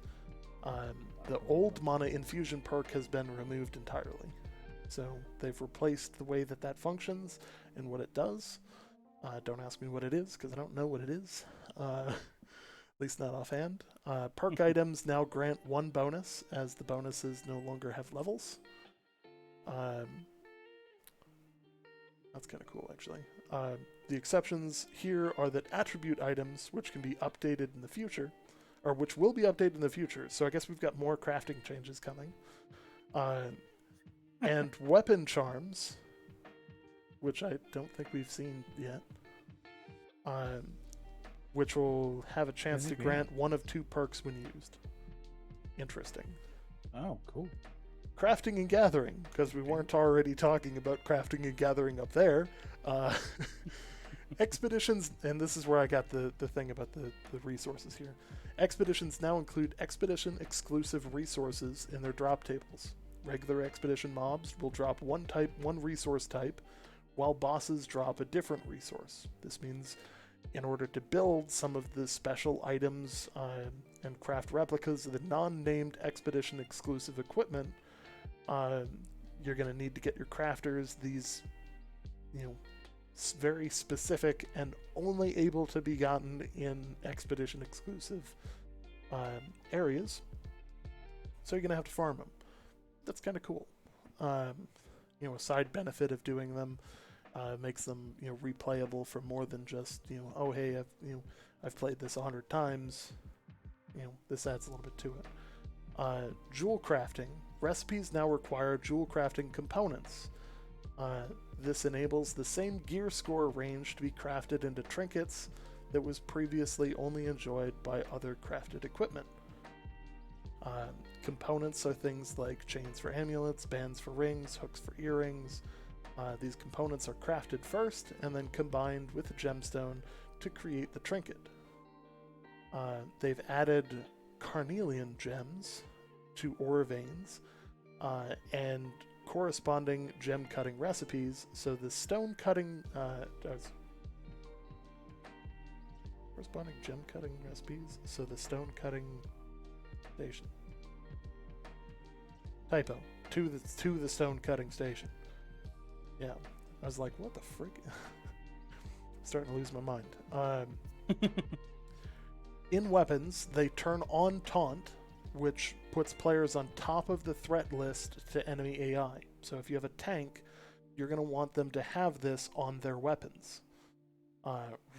The old Mana Infusion perk has been removed entirely. So they've replaced the way that functions and what it does. Don't ask me what it is, because I don't know what it is. At least not offhand. Perk items now grant 1 bonus, as the bonuses no longer have levels. That's kind of cool, actually. The exceptions here are that attribute items, which can be updated in the future, or which will be updated in the future, so I guess we've got more crafting changes coming. And weapon charms, which I don't think we've seen yet, which will have a chance to grant 1 of 2 perks when used. Interesting. Oh, cool. Crafting and gathering, because we weren't already talking about crafting and gathering up there. Expeditions, and this is where I got the thing about the resources here. Expeditions now include expedition exclusive resources in their drop tables. Regular expedition mobs will drop one resource type, while bosses drop a different resource. This means in order to build some of the special items and craft replicas of the non-named expedition exclusive equipment, you're going to need to get your crafters these, very specific and only able to be gotten in expedition exclusive areas. So you're going to have to farm them. That's kind of cool. A side benefit of doing them makes them, replayable for more than just, oh hey, I've played this 100 times. This adds a little bit to it. Jewel crafting. Recipes now require jewel crafting components. This enables the same gear score range to be crafted into trinkets that was previously only enjoyed by other crafted equipment. Components are things like chains for amulets, bands for rings, hooks for earrings. These components are crafted first and then combined with a gemstone to create the trinket. They've added carnelian gems to ore veins and corresponding gem cutting recipes, so the stone cutting corresponding gem cutting recipes, so the stone cutting station. Typo. To the stone cutting station. Yeah. I was like, what the frick? Starting to lose my mind. In weapons, they turn on taunt, which puts players on top of the threat list to enemy AI. So if you have a tank, you're going to want them to have this on their weapons.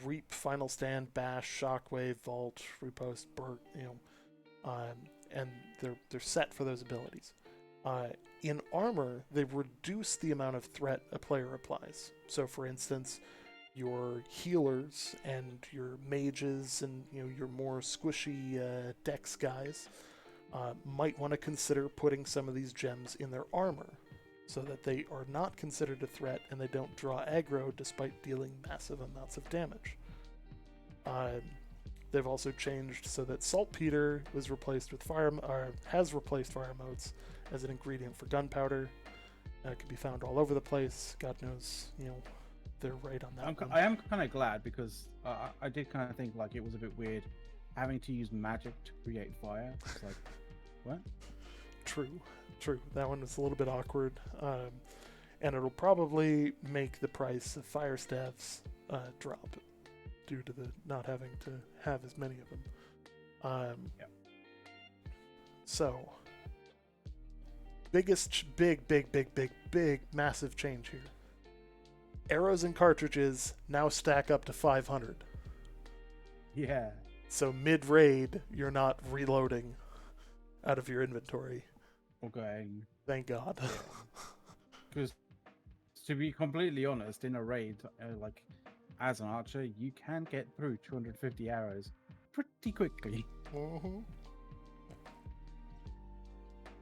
Reap, Final Stand, Bash, Shockwave, Vault, Riposte, Burst, and they're set for those abilities. In armor, they reduce the amount of threat a player applies. So for instance, your healers and your mages and your more squishy dex guys might want to consider putting some of these gems in their armor so that they are not considered a threat and they don't draw aggro despite dealing massive amounts of damage. They've also changed so that saltpeter was replaced with has replaced fire motes as an ingredient for gunpowder. It can be found all over the place. God knows, they're right on that one. I am kind of glad because I did kind of think like it was a bit weird having to use magic to create fire. It's like, what? True. That one was a little bit awkward. And it'll probably make the price of fire staffs drop due to the not having to have as many of them. Yep. So, big, massive change here. Arrows and cartridges now stack up to 500. Yeah. So mid-raid, you're not reloading out of your inventory. Okay. Thank God. Because to be completely honest, in a raid, like as an archer, you can get through 250 arrows pretty quickly. Mm-hmm.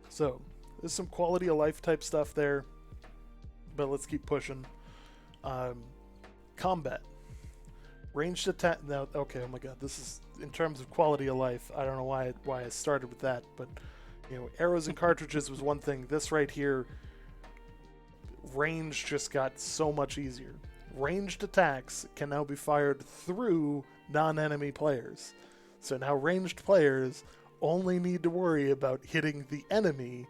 So, there's some quality of life type stuff there, but let's keep pushing. Combat. Ranged attack. Now, okay, oh my god, this is, in terms of quality of life, I don't know why I started with that, but, arrows and cartridges was one thing. This right here, range just got so much easier. Ranged attacks can now be fired through non-enemy players. So now ranged players only need to worry about hitting the enemy,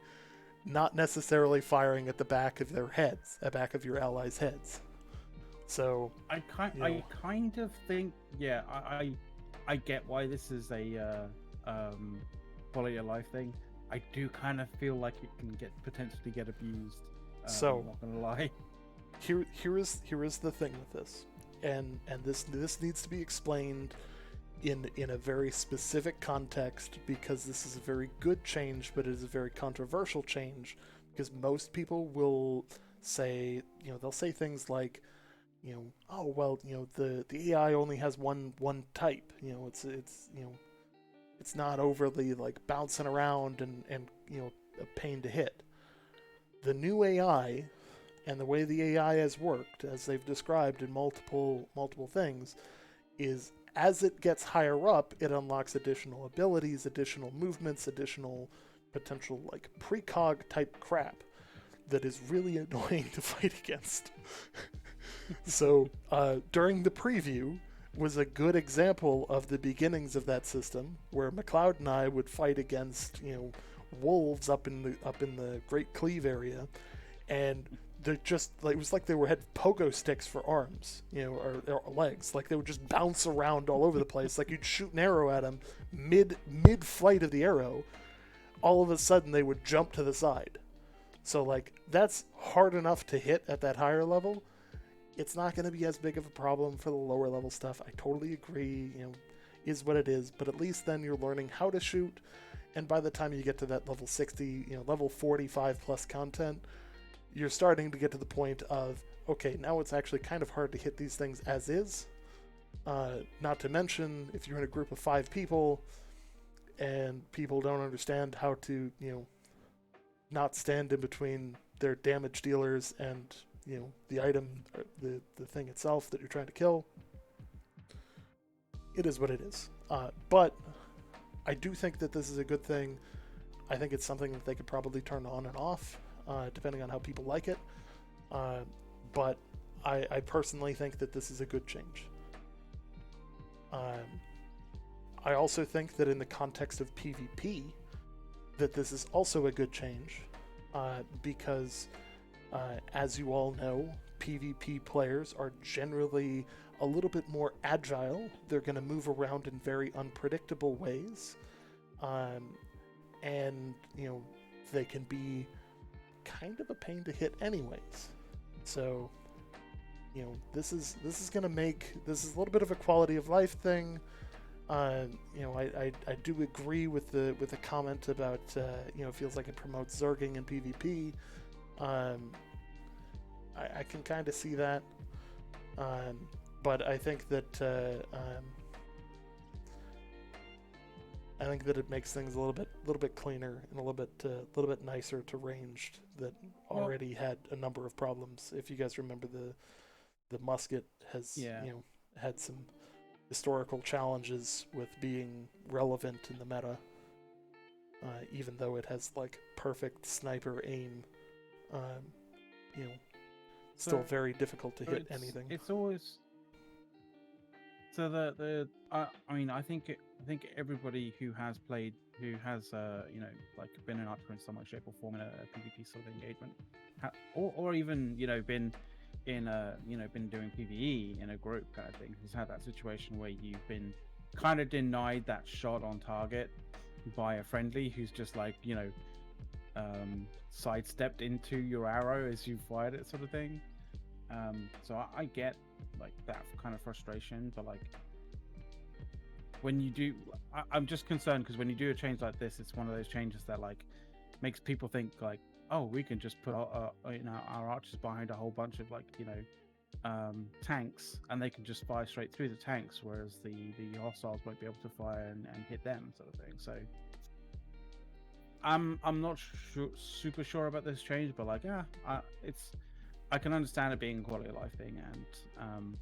not necessarily firing at the back of their heads, at back of your allies' heads. So I kind of think, yeah, I get why this is a quality of life thing. I do kind of feel like it can potentially get abused. So I'm not gonna lie. Here is the thing with this, and this needs to be explained in a very specific context, because this is a very good change, but it is a very controversial change, because most people will say, they'll say things like, oh well, the AI only has one type, it's not overly like bouncing around and a pain to hit. The new AI and the way the AI has worked, as they've described in multiple things, is as it gets higher up, it unlocks additional abilities, additional movements, additional potential like precog type crap that is really annoying to fight against. So during the preview was a good example of the beginnings of that system, where McLeod and I would fight against wolves up in the Great Cleave area, and they're just like, it was like they had pogo sticks for arms, or legs. Like they would just bounce around all over the place. Like you'd shoot an arrow at them mid flight of the arrow, all of a sudden they would jump to the side. So like that's hard enough to hit at that higher level. It's not going to be as big of a problem for the lower level stuff. I totally agree. Is what it is. But at least then you're learning how to shoot, and by the time you get to that level 60, level 45 plus content, you're starting to get to the point of, okay, now it's actually kind of hard to hit these things as is. Not to mention, if you're in a group of 5 people and people don't understand how to, not stand in between their damage dealers and, the item, or the thing itself that you're trying to kill, it is what it is. But I do think that this is a good thing. I think it's something that they could probably turn on and off, depending on how people like it. But I personally think that this is a good change. I also think that in the context of PvP, that this is also a good change, because as you all know, PvP players are generally a little bit more agile. They're going to move around in very unpredictable ways, and they can be kind of a pain to hit anyways. So this is going to make this is a little bit of a quality of life thing. I do agree with the comment about it feels like it promotes zerging in PvP. I can kind of see that, but I think that it makes things a little bit cleaner and a little bit nicer to ranged that already had a number of problems. If you guys remember, the musket has had some historical challenges with being relevant in the meta, even though it has like perfect sniper aim. you know, still So very difficult to hit anything. it's always so I mean I think everybody who has played who has like been an actor in some way shape or form in a PvP sort of engagement or even been in been doing PvE in a group kind of thing has had that situation where you've been kind of denied that shot on target by a friendly who's just like sidestepped into your arrow as you fired it sort of thing. So I get like that kind of frustration, but like when you do, I'm just concerned because when you do a change like this, it's one of those changes that like makes people think like, oh, we can just put our archers behind a whole bunch of like tanks, and they can just fire straight through the tanks, whereas the hostiles won't be able to fire and hit them, sort of thing. So I'm not super sure about this change, but like I can understand it being a quality of life thing, and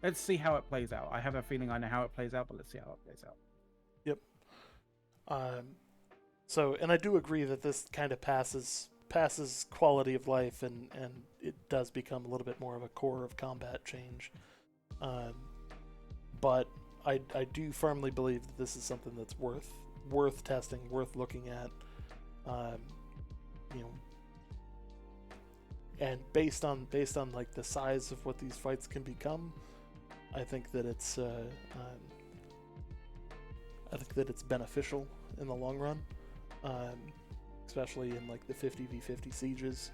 let's see how it plays out. I have a feeling I know how it plays out, but let's see how it plays out. Yep. So, and I do agree that this kind of passes quality of life, and it does become a little bit more of a core of combat change. But I do firmly believe that this is something that's worth testing, worth looking at. And based on like the size of what these fights can become, I think that it's beneficial in the long run, especially in like the 50v50 sieges,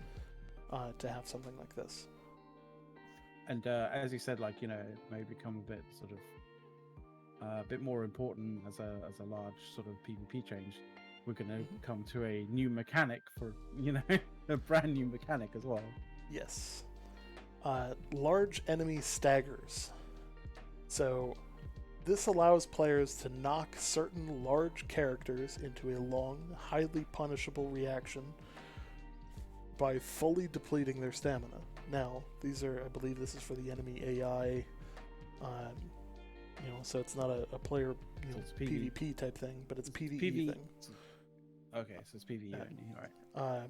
to have something like this. And as you said, like it may become a bit sort of a bit more important as a large sort of PvP change. We're going to come to a new mechanic for a brand new mechanic as well. Yes. Large enemy staggers. So this allows players to knock certain large characters into a long, highly punishable reaction by fully depleting their stamina. Now, I believe this is for the enemy AI, so it's not a player so PvP type thing, but it's a PvE thing. Okay, so it's PvE only, alright.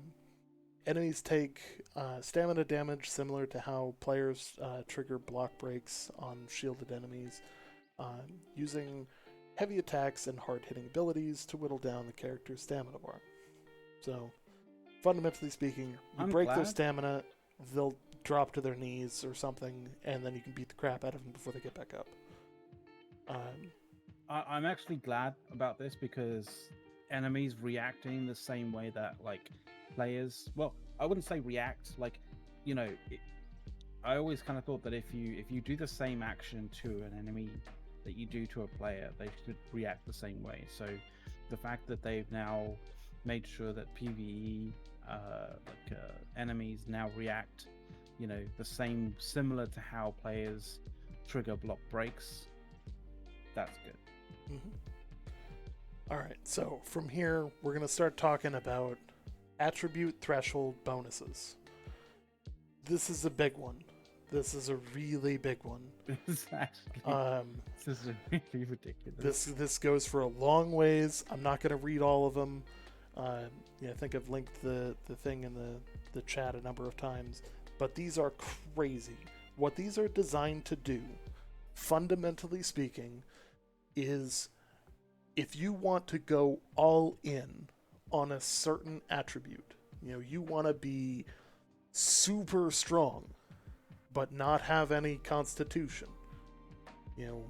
Enemies take stamina damage similar to how players trigger block breaks on shielded enemies, using heavy attacks and hard-hitting abilities to whittle down the character's stamina bar. So, fundamentally speaking, you break their stamina, they'll drop to their knees or something, and then you can beat the crap out of them before they get back up. I'm actually glad about this because enemies reacting the same way that like players, well, I wouldn't say react, like I always kind of thought that if you do the same action to an enemy that you do to a player, they should react the same way. So the fact that they've now made sure that PvE enemies now react the same, similar to how players trigger block breaks, that's good. Alright, so from here we're going to start talking about attribute threshold bonuses. This is a big one. This is a really big one. This is really ridiculous. This goes for a long ways. I'm not going to read all of them. I think I've linked the thing in the chat a number of times. But these are crazy. What these are designed to do, fundamentally speaking, is if you want to go all in on a certain attribute, you want to be super strong, but not have any constitution. You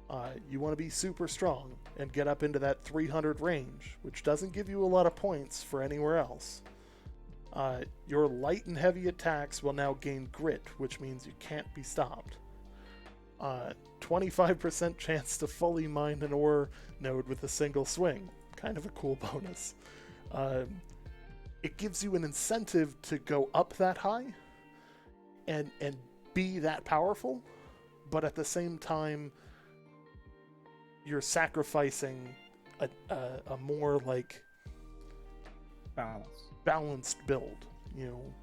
want to be super strong and get up into that 300 range, which doesn't give you a lot of points for anywhere else. Your light and heavy attacks will now gain grit, which means you can't be stopped. 25% chance to fully mine an ore node with a single swing. Kind of a cool bonus. It gives you an incentive to go up that high and be that powerful, but at the same time, you're sacrificing a more like balanced build.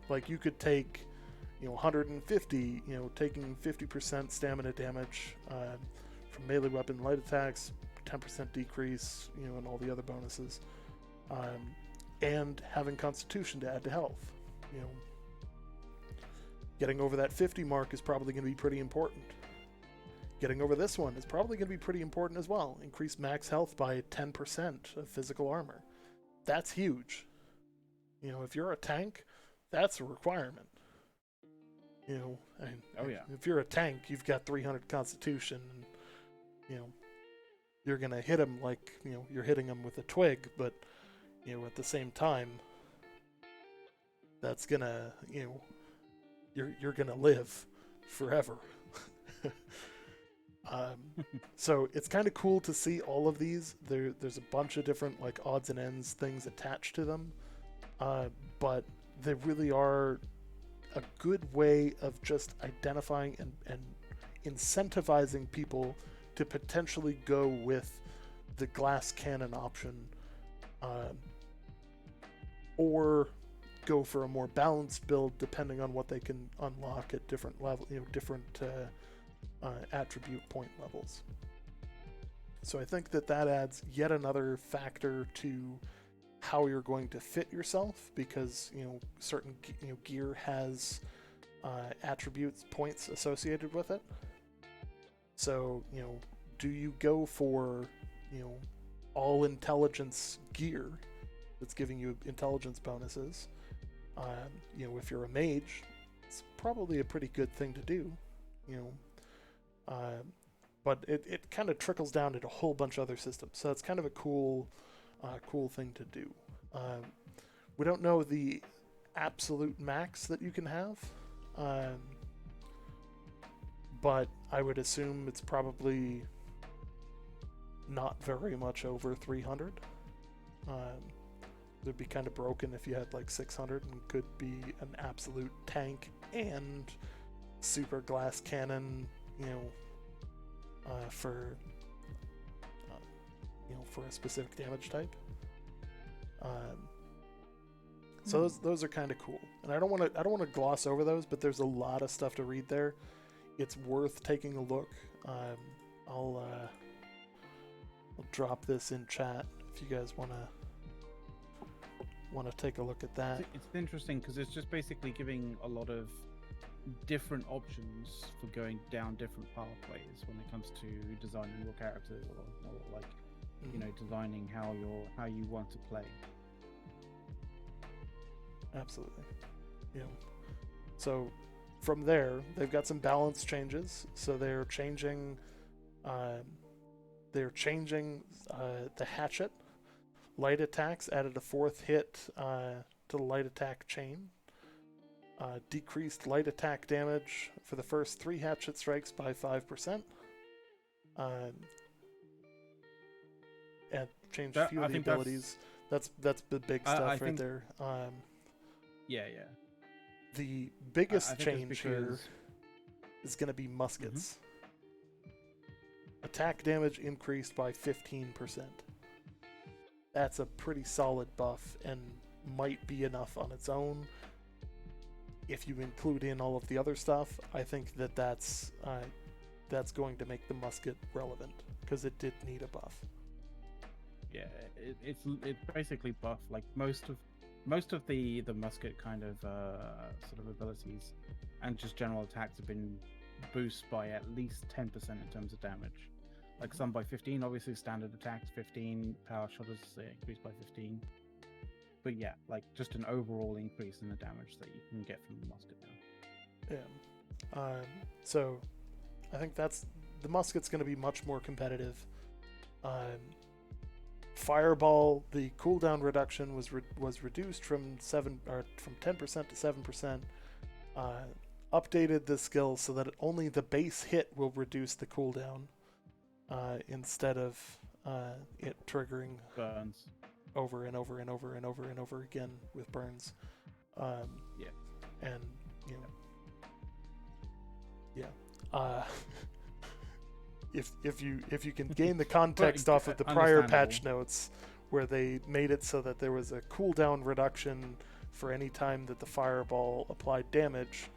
Like you could take 150, taking 50% stamina damage from melee weapon light attacks, 10% decrease, and all the other bonuses, and having constitution to add to health. Getting over that 50 mark is probably going to be pretty important. Getting over this one is probably going to be pretty important as well. Increase max health by 10% of physical armor. That's huge. You know, if you're a tank, that's a requirement. You know, if you're a tank, you've got 300 constitution, and, you know, you're going to hit them like, you know, you're hitting them with a twig, but, you know, at the same time, that's going to, you know, you're going to live forever. So it's kind of cool to see all of these. There's a bunch of different like odds and ends things attached to them, but they really are a good way of just identifying and incentivizing people to potentially go with the glass cannon option, or go for a more balanced build depending on what they can unlock at different level, you know, different attribute point levels. So I think that adds yet another factor to how you're going to fit yourself, because, you know, certain, you know, gear has attributes points associated with it. So, you know, do you go for, you know, all intelligence gear that's giving you intelligence bonuses? You know, if you're a mage, it's probably a pretty good thing to do, you know. But it kind of trickles down into a whole bunch of other systems, so it's kind of a cool thing to do. We don't know the absolute max that you can have, but I would assume it's probably not very much over 300. It'd be kind of broken if you had like 600 and could be an absolute tank and super glass cannon, you know, for a specific damage type. So those are kind of cool, and I don't want to gloss over those, but there's a lot of stuff to read there. It's worth taking a look. I'll drop this in chat if you guys want to take a look at that. It's interesting because it's just basically giving a lot of different options for going down different pathways when it comes to designing your character, or like, you know, designing how you want to play. Absolutely. You know, so from there they've got some balance changes. So they're changing the hatchet. Light attacks added a 4th hit to the light attack chain. Decreased light attack damage for the first 3 hatchet strikes by 5%. And changed a few of the abilities. That's the big stuff right there. Yeah. The biggest change here is going to be muskets. Attack damage increased by 15%. That's a pretty solid buff and might be enough on its own. If you include in all of the other stuff, I think that's going to make the musket relevant, because it did need a buff. Yeah, it's basically buff like most of the musket kind of sort of abilities, and just general attacks have been boosted by at least 10% in terms of damage. Like some by 15, obviously standard attacks 15, power shotters increased by 15. But yeah, like just an overall increase in the damage that you can get from the musket now. Yeah. So I think the musket's going to be much more competitive. Fireball, the cooldown reduction was reduced from 10% to 7%. Updated the skill so that only the base hit will reduce the cooldown, instead of it triggering burns over and over and over and over and over again with burns. Yeah. And you know, yeah. If you can gain the context off of the prior patch notes, where they made it so that there was a cooldown reduction for any time that the fireball applied damage,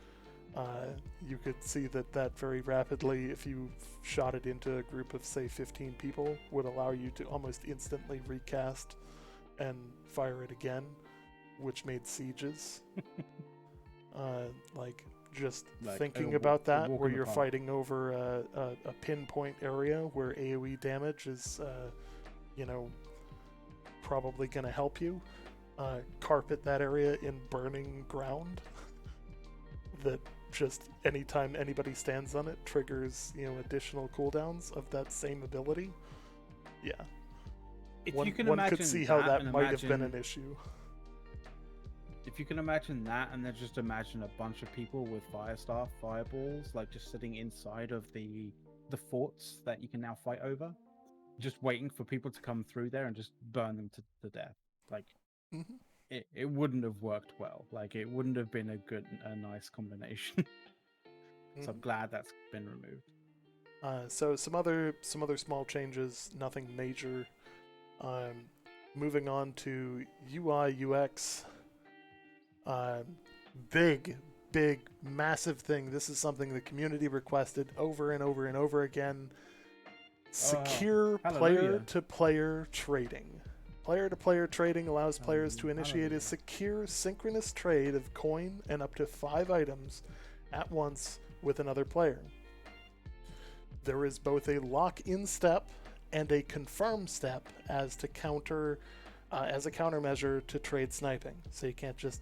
you could see that very rapidly, if you shot it into a group of say 15 people, would allow you to almost instantly recast and fire it again, which made sieges like just Like, thinking a about that, walk where in the you're park. fighting over a pinpoint area where AoE damage is, you know, probably going to help you. Carpet that area in burning ground that just anytime anybody stands on it triggers, additional cooldowns of that same ability. Yeah. If One, you can one imagine could see how that and might have been an issue. If you can imagine that, and then just imagine a bunch of people with fireballs, like just sitting inside of the forts that you can now fight over, just waiting for people to come through there and just burn them to death. Like, Mm-hmm. it wouldn't have worked well. Like, it wouldn't have been a nice combination. So I'm glad that's been removed. So some other small changes, nothing major. Moving on to UI UX. Big, massive thing. This is something the community requested over and over and over again. Secure player-to-player trading. Player-to-player trading allows players to initiate a secure synchronous trade of coin and up to 5 items at once with another player. There is both a lock-in step and a confirm step as a countermeasure to trade sniping. So you can't just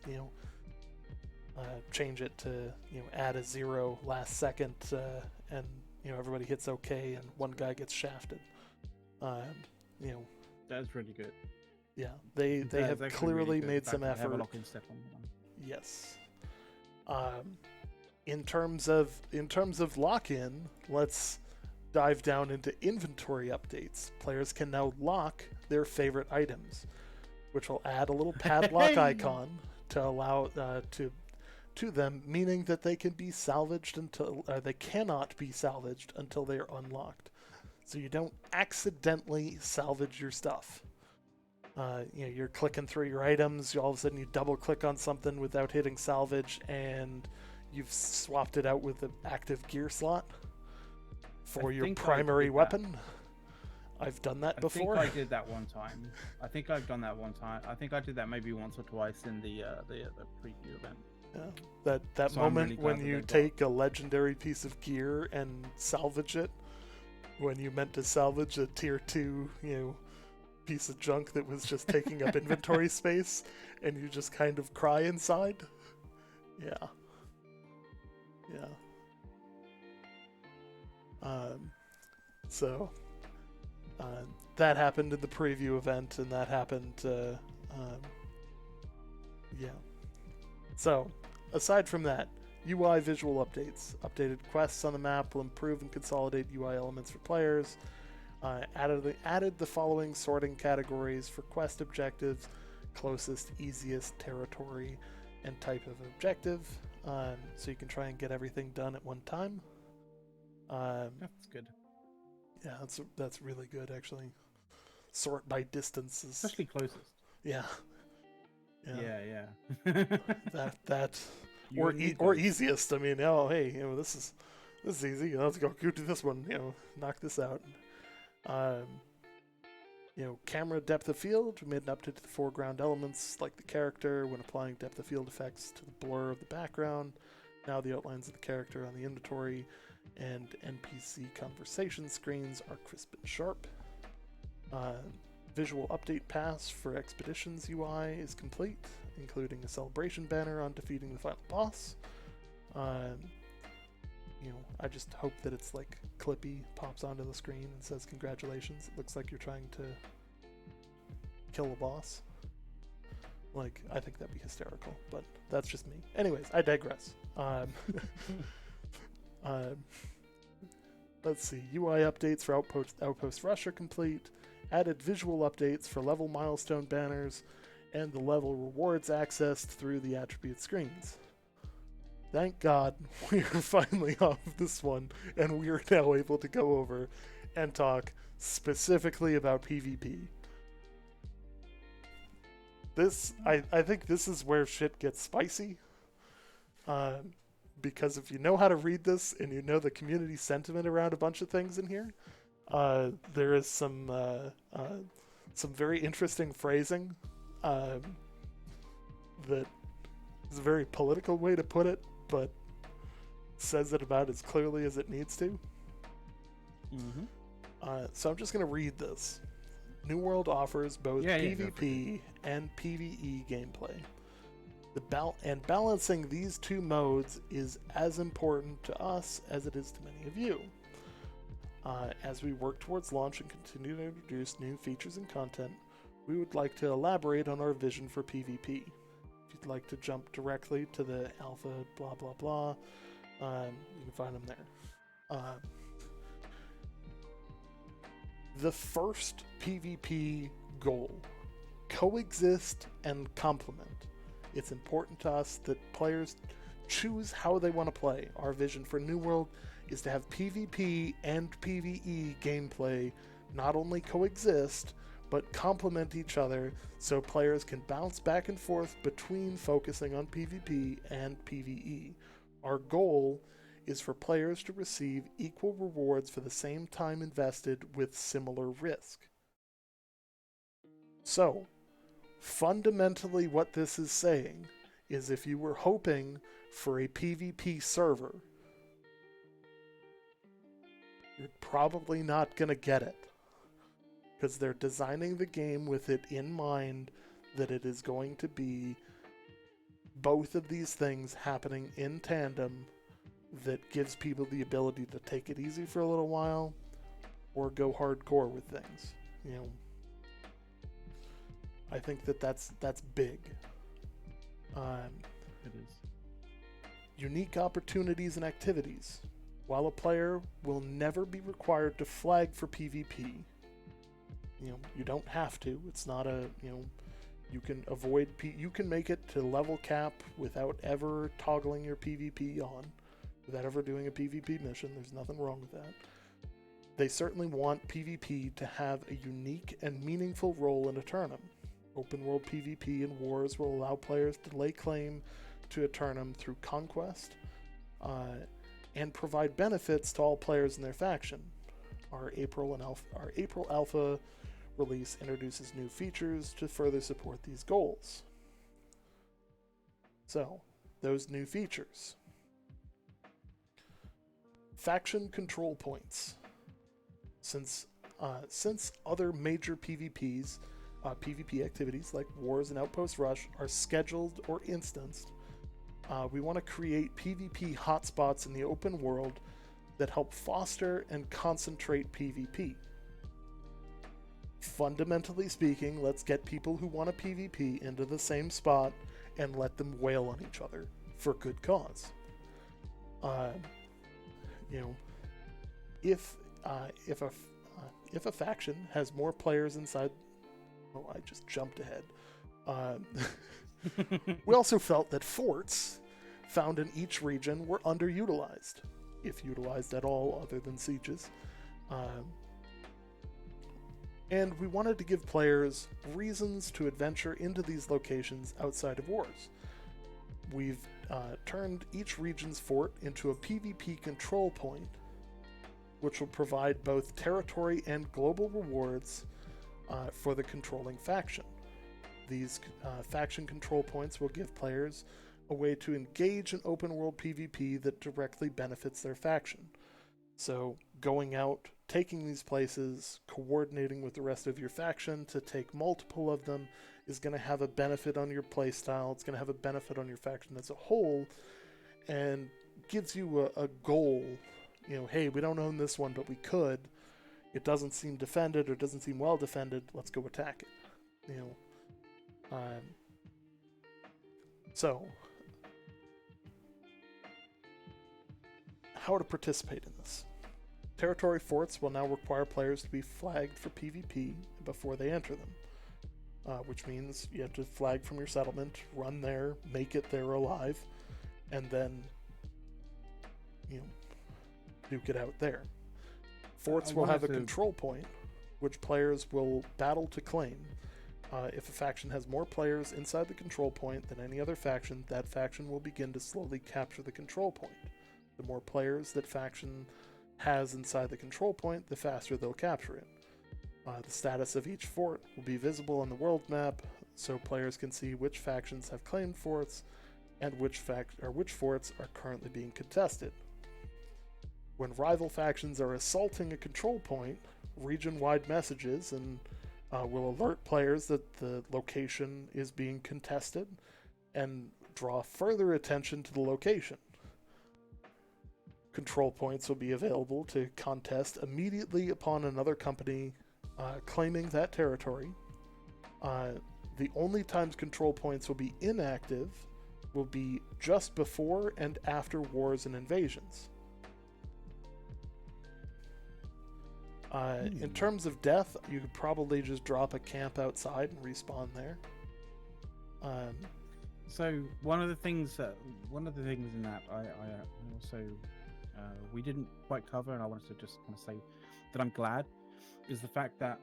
change it to add a 0 last second and everybody hits OK and one guy gets shafted. That's really good. Yeah, they have clearly really made some effort. Have a lock-in step on one. Yes. In terms of lock-in, let's dive down into inventory updates. Players can now lock their favorite items, which will add a little padlock icon to allow to them, meaning that they can be salvaged they cannot be salvaged until they are unlocked. So you don't accidentally salvage your stuff. You're clicking through your items, all of a sudden you double click on something without hitting salvage, and you've swapped it out with an active gear slot for your primary weapon. I've done that before. I think I did that one time. I think I've done that one time. I think I did that maybe once or twice in the preview event. Yeah, that so moment really when you take a legendary piece of gear and salvage it, when you meant to salvage a tier 2, piece of junk that was just taking up inventory space, and you just kind of cry inside. Yeah. So that happened in the preview event, and that happened. Yeah. So, aside from that, UI visual updates. Updated quests on the map will improve and consolidate UI elements for players. Added the following sorting categories for quest objectives: closest, easiest, territory, and type of objective. So you can try and get everything done at one time. That's good. Yeah, that's really good, actually. Sort by distances. Especially closest. Yeah. that or easiest. I mean, hey, this is easy. Let's go do this one. Knock this out. Camera depth of field. We made an update to the foreground elements like the character when applying depth of field effects to the blur of the background. Now the outlines of the character on the inventory and NPC conversation screens are crisp and sharp. Visual update pass for Expeditions UI is complete, including a celebration banner on defeating the final boss. I just hope that it's like Clippy pops onto the screen and says congratulations. It looks like you're trying to kill a boss. Like, I think that'd be hysterical, but that's just me. Anyways, I digress. Let's see. UI updates for Outpost Rush are complete. Added visual updates for level milestone banners and the level rewards accessed through the attribute screens. Thank God we are finally off this one, and we are now able to go over and talk specifically about PvP. I think this is where shit gets spicy. Because if you know how to read this and you know the community sentiment around a bunch of things in here, there is some very interesting phrasing that is a very political way to put it, but says it about as clearly as it needs to. So I'm just going to read this. New World offers both PvP and PvE gameplay. Balancing these two modes is as important to us as it is to many of you. As we work towards launch and continue to introduce new features and content, we would like to elaborate on our vision for PvP. If you'd like to jump directly to the alpha blah blah blah, you can find them there. The first PvP goal: coexist and complement. It's important to us that players choose how they want to play. Our vision for New World is to have PvP and PvE gameplay not only coexist, but complement each other so players can bounce back and forth between focusing on PvP and PvE. Our goal is for players to receive equal rewards for the same time invested with similar risk. So, fundamentally what this is saying is if you were hoping for a PvP server, you're probably not going to get it. Because they're designing the game with it in mind that it is going to be both of these things happening in tandem that gives people the ability to take it easy for a little while or go hardcore with things. You know, I think that's big. It is. Unique opportunities and activities. While a player will never be required to flag for PvP, you know, you don't have to. It's not a, you know, you can avoid, you can make it to level cap without ever toggling your PvP on, without ever doing a PvP mission. There's nothing wrong with that. They certainly want PvP to have a unique and meaningful role in a tournament. Open world PvP and wars will allow players to lay claim to a tournament through conquest, and provide benefits to all players in their faction. Our April Alpha release introduces new features to further support these goals. So, those new features. Faction control points. Since other major PvP activities like Wars and Outpost Rush are scheduled or instanced, we want to create PvP hotspots in the open world that help foster and concentrate PvP. Fundamentally speaking, let's get people who want a PvP into the same spot and let them wail on each other for good cause. You know, if a faction has more players inside, oh, I just jumped ahead. We also felt that forts found in each region were underutilized, if utilized at all other than sieges. And we wanted to give players reasons to adventure into these locations outside of wars. We've turned each region's fort into a PvP control point, which will provide both territory and global rewards for the controlling faction. These faction control points will give players a way to engage in open world PvP that directly benefits their faction. So going out, taking these places, coordinating with the rest of your faction to take multiple of them is going to have a benefit on your playstyle. It's going to have a benefit on your faction as a whole, and gives you a goal. You know, hey, we don't own this one, but we could. It doesn't seem defended or doesn't seem well defended. Let's go attack it. You know, so how to participate in this. Territory forts will now require players to be flagged for PvP before they enter them, which means you have to flag from your settlement, run there, make it there alive, and then, you know, duke it out there. Forts will have a control point, which players will battle to claim. If a faction has more players inside the control point than any other faction, that faction will begin to slowly capture the control point. The more players that faction has inside the control point, the faster they'll capture it. The status of each fort will be visible on the world map, so players can see which factions have claimed forts and which forts are currently being contested. When rival factions are assaulting a control point, region-wide messages and will alert players that the location is being contested and draw further attention to the location. Control points will be available to contest immediately upon another company claiming that territory. The only times control points will be inactive will be just before and after wars and invasions. In terms of death, you could probably just drop a camp outside and respawn there. So one of the things in that I also we didn't quite cover, and I wanted to just kind of say that I'm glad, is the fact that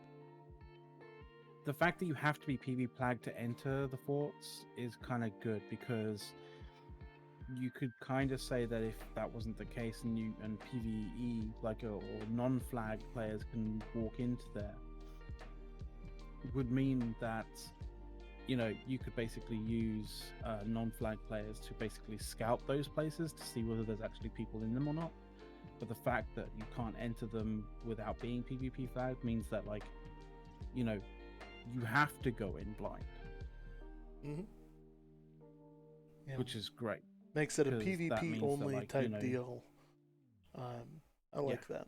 you have to be PV plagued to enter the forts is kind of good, because you could kind of say that if that wasn't the case and PvE or non-flag players can walk into there, it would mean that you could basically use non-flag players to basically scout those places to see whether there's actually people in them or not. But the fact that you can't enter them without being PvP flagged means that you have to go in blind. Mm-hmm. Yeah. Which is great. Makes it a PvP only type deal. I like that.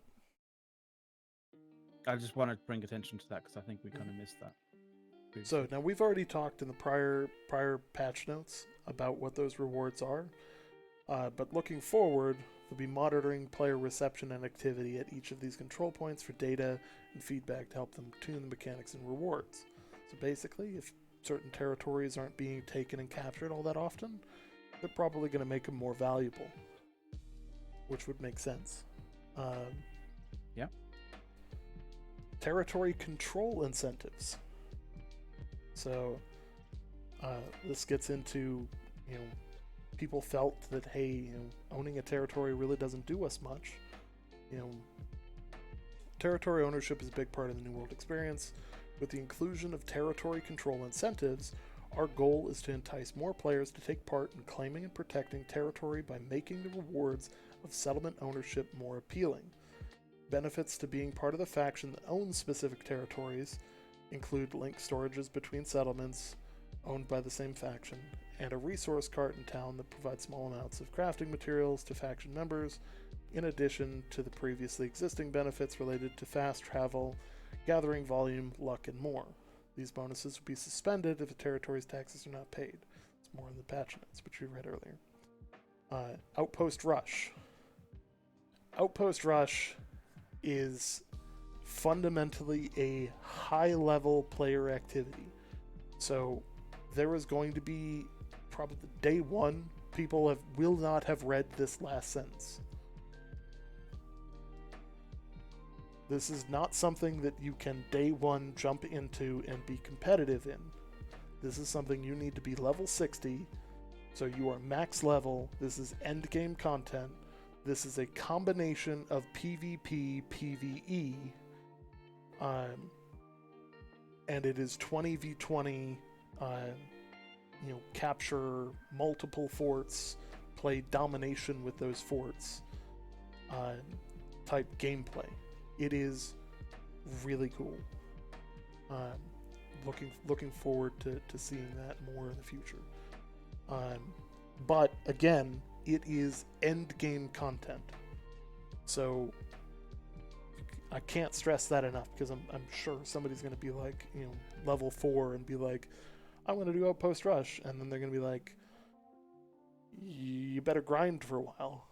I just wanted to bring attention to that because I think we kind of missed that. So now we've already talked in the prior patch notes about what those rewards are, but looking forward, we'll be monitoring player reception and activity at each of these control points for data and feedback to help them tune the mechanics and rewards. So basically, if certain territories aren't being taken and captured all that often, they're probably going to make them more valuable, which would make sense. Yeah. Territory control incentives. So this gets into, people felt that, hey, owning a territory really doesn't do us much. Territory ownership is a big part of the New World experience. With the inclusion of territory control incentives, our goal is to entice more players to take part in claiming and protecting territory by making the rewards of settlement ownership more appealing. Benefits to being part of the faction that owns specific territories include link storages between settlements owned by the same faction, and a resource cart in town that provides small amounts of crafting materials to faction members, in addition to the previously existing benefits related to fast travel, gathering volume, luck, and more. These bonuses will be suspended if a territory's taxes are not paid. It's more in the patch notes, which we read earlier. Outpost Rush. Outpost Rush is fundamentally a high-level player activity. So there is going to be, probably day one, people will not have read this last sentence. This is not something that you can day one jump into and be competitive in. This is something you need to be level 60, so you are max level. This is end game content. This is a combination of PvP, PvE, and it is 20v20, capture multiple forts, play domination with those forts, type gameplay. It is really cool. Looking forward to seeing that more in the future. But again, it is end game content. So I can't stress that enough, because I'm sure somebody's going to be like, level 4 and be like, I'm going to do Outpost Rush, and then they're going to be like, you better grind for a while.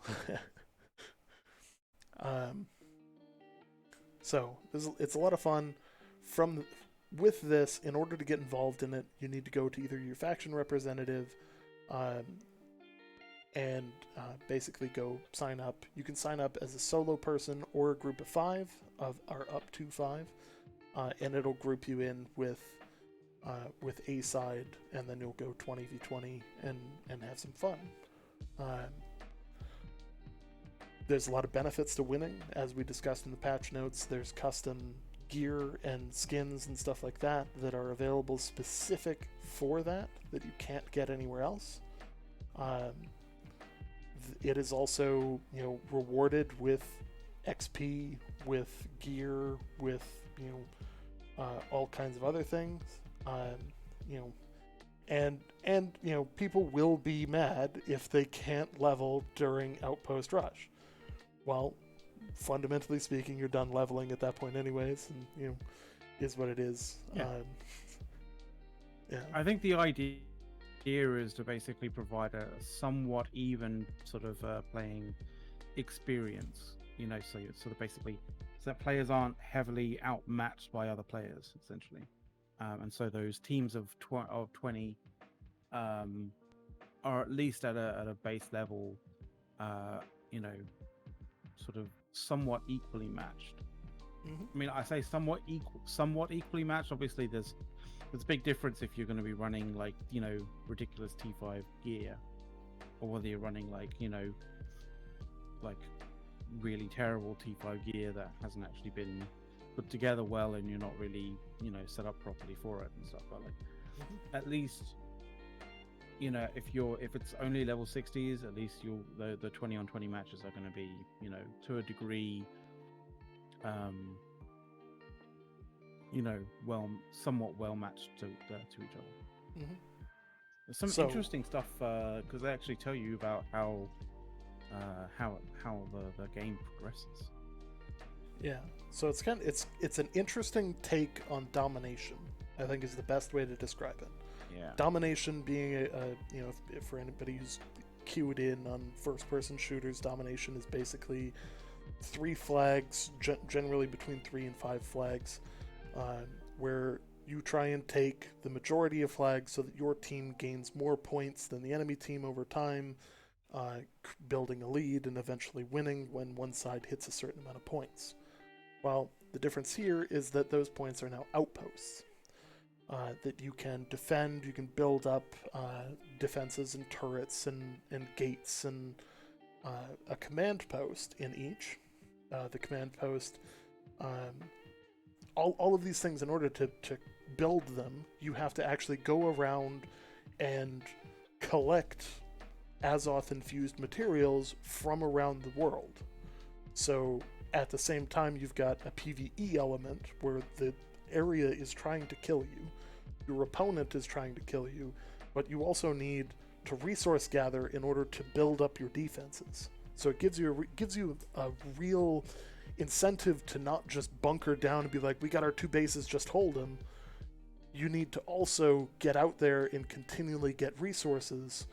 So it's a lot of fun. With this, in order to get involved in it, you need to go to either your faction representative and basically go sign up. You can sign up as a solo person or a group of 5 or up to 5, and it'll group you in with A side, and then you'll go 20v20 and have some fun. There's a lot of benefits to winning, as we discussed in the patch notes. There's custom gear and skins and stuff like that are available specific for that you can't get anywhere else. it is also, rewarded with XP, with gear, with all kinds of other things. You know, and people will be mad if they can't level during Outpost Rush. Well, fundamentally speaking, you're done leveling at that point anyways, and is what it is. Yeah. Yeah. I think the idea is to basically provide a somewhat even sort of playing experience. So you're sort of basically so that players aren't heavily outmatched by other players, essentially. And so those teams of 20 are at least at a base level, sort of somewhat equally matched. Mm-hmm. I mean, I say somewhat equally matched. Obviously, there's a big difference if you're going to be running like ridiculous T5 gear, or whether you're running like really terrible T5 gear that hasn't actually been put together well, and you're not really set up properly for it and stuff. But like, at least if it's only level 60s, at least the 20 on 20 matches are going to be to a degree somewhat well matched to each other. Mm-hmm. There's some interesting stuff because they actually tell you about how the game progresses. Yeah, so it's an interesting take on domination. I think is the best way to describe it. Yeah. Domination being if for anybody who's cued in on first-person shooters, domination is basically 3 flags, generally between 3 and 5 flags, where you try and take the majority of flags so that your team gains more points than the enemy team over time, building a lead and eventually winning when one side hits a certain amount of points. Well, the difference here is that those points are now outposts. That you can defend, you can build up defenses and turrets and gates and a command post in each. The command post, all of these things, in order to build them, you have to actually go around and collect Azoth-infused materials from around the world. So at the same time, you've got a PvE element where the area is trying to kill you, your opponent is trying to kill you, but you also need to resource gather in order to build up your defenses. So it gives you a real incentive to not just bunker down and be like, we got our 2 bases, just hold them. You need to also get out there and continually get resources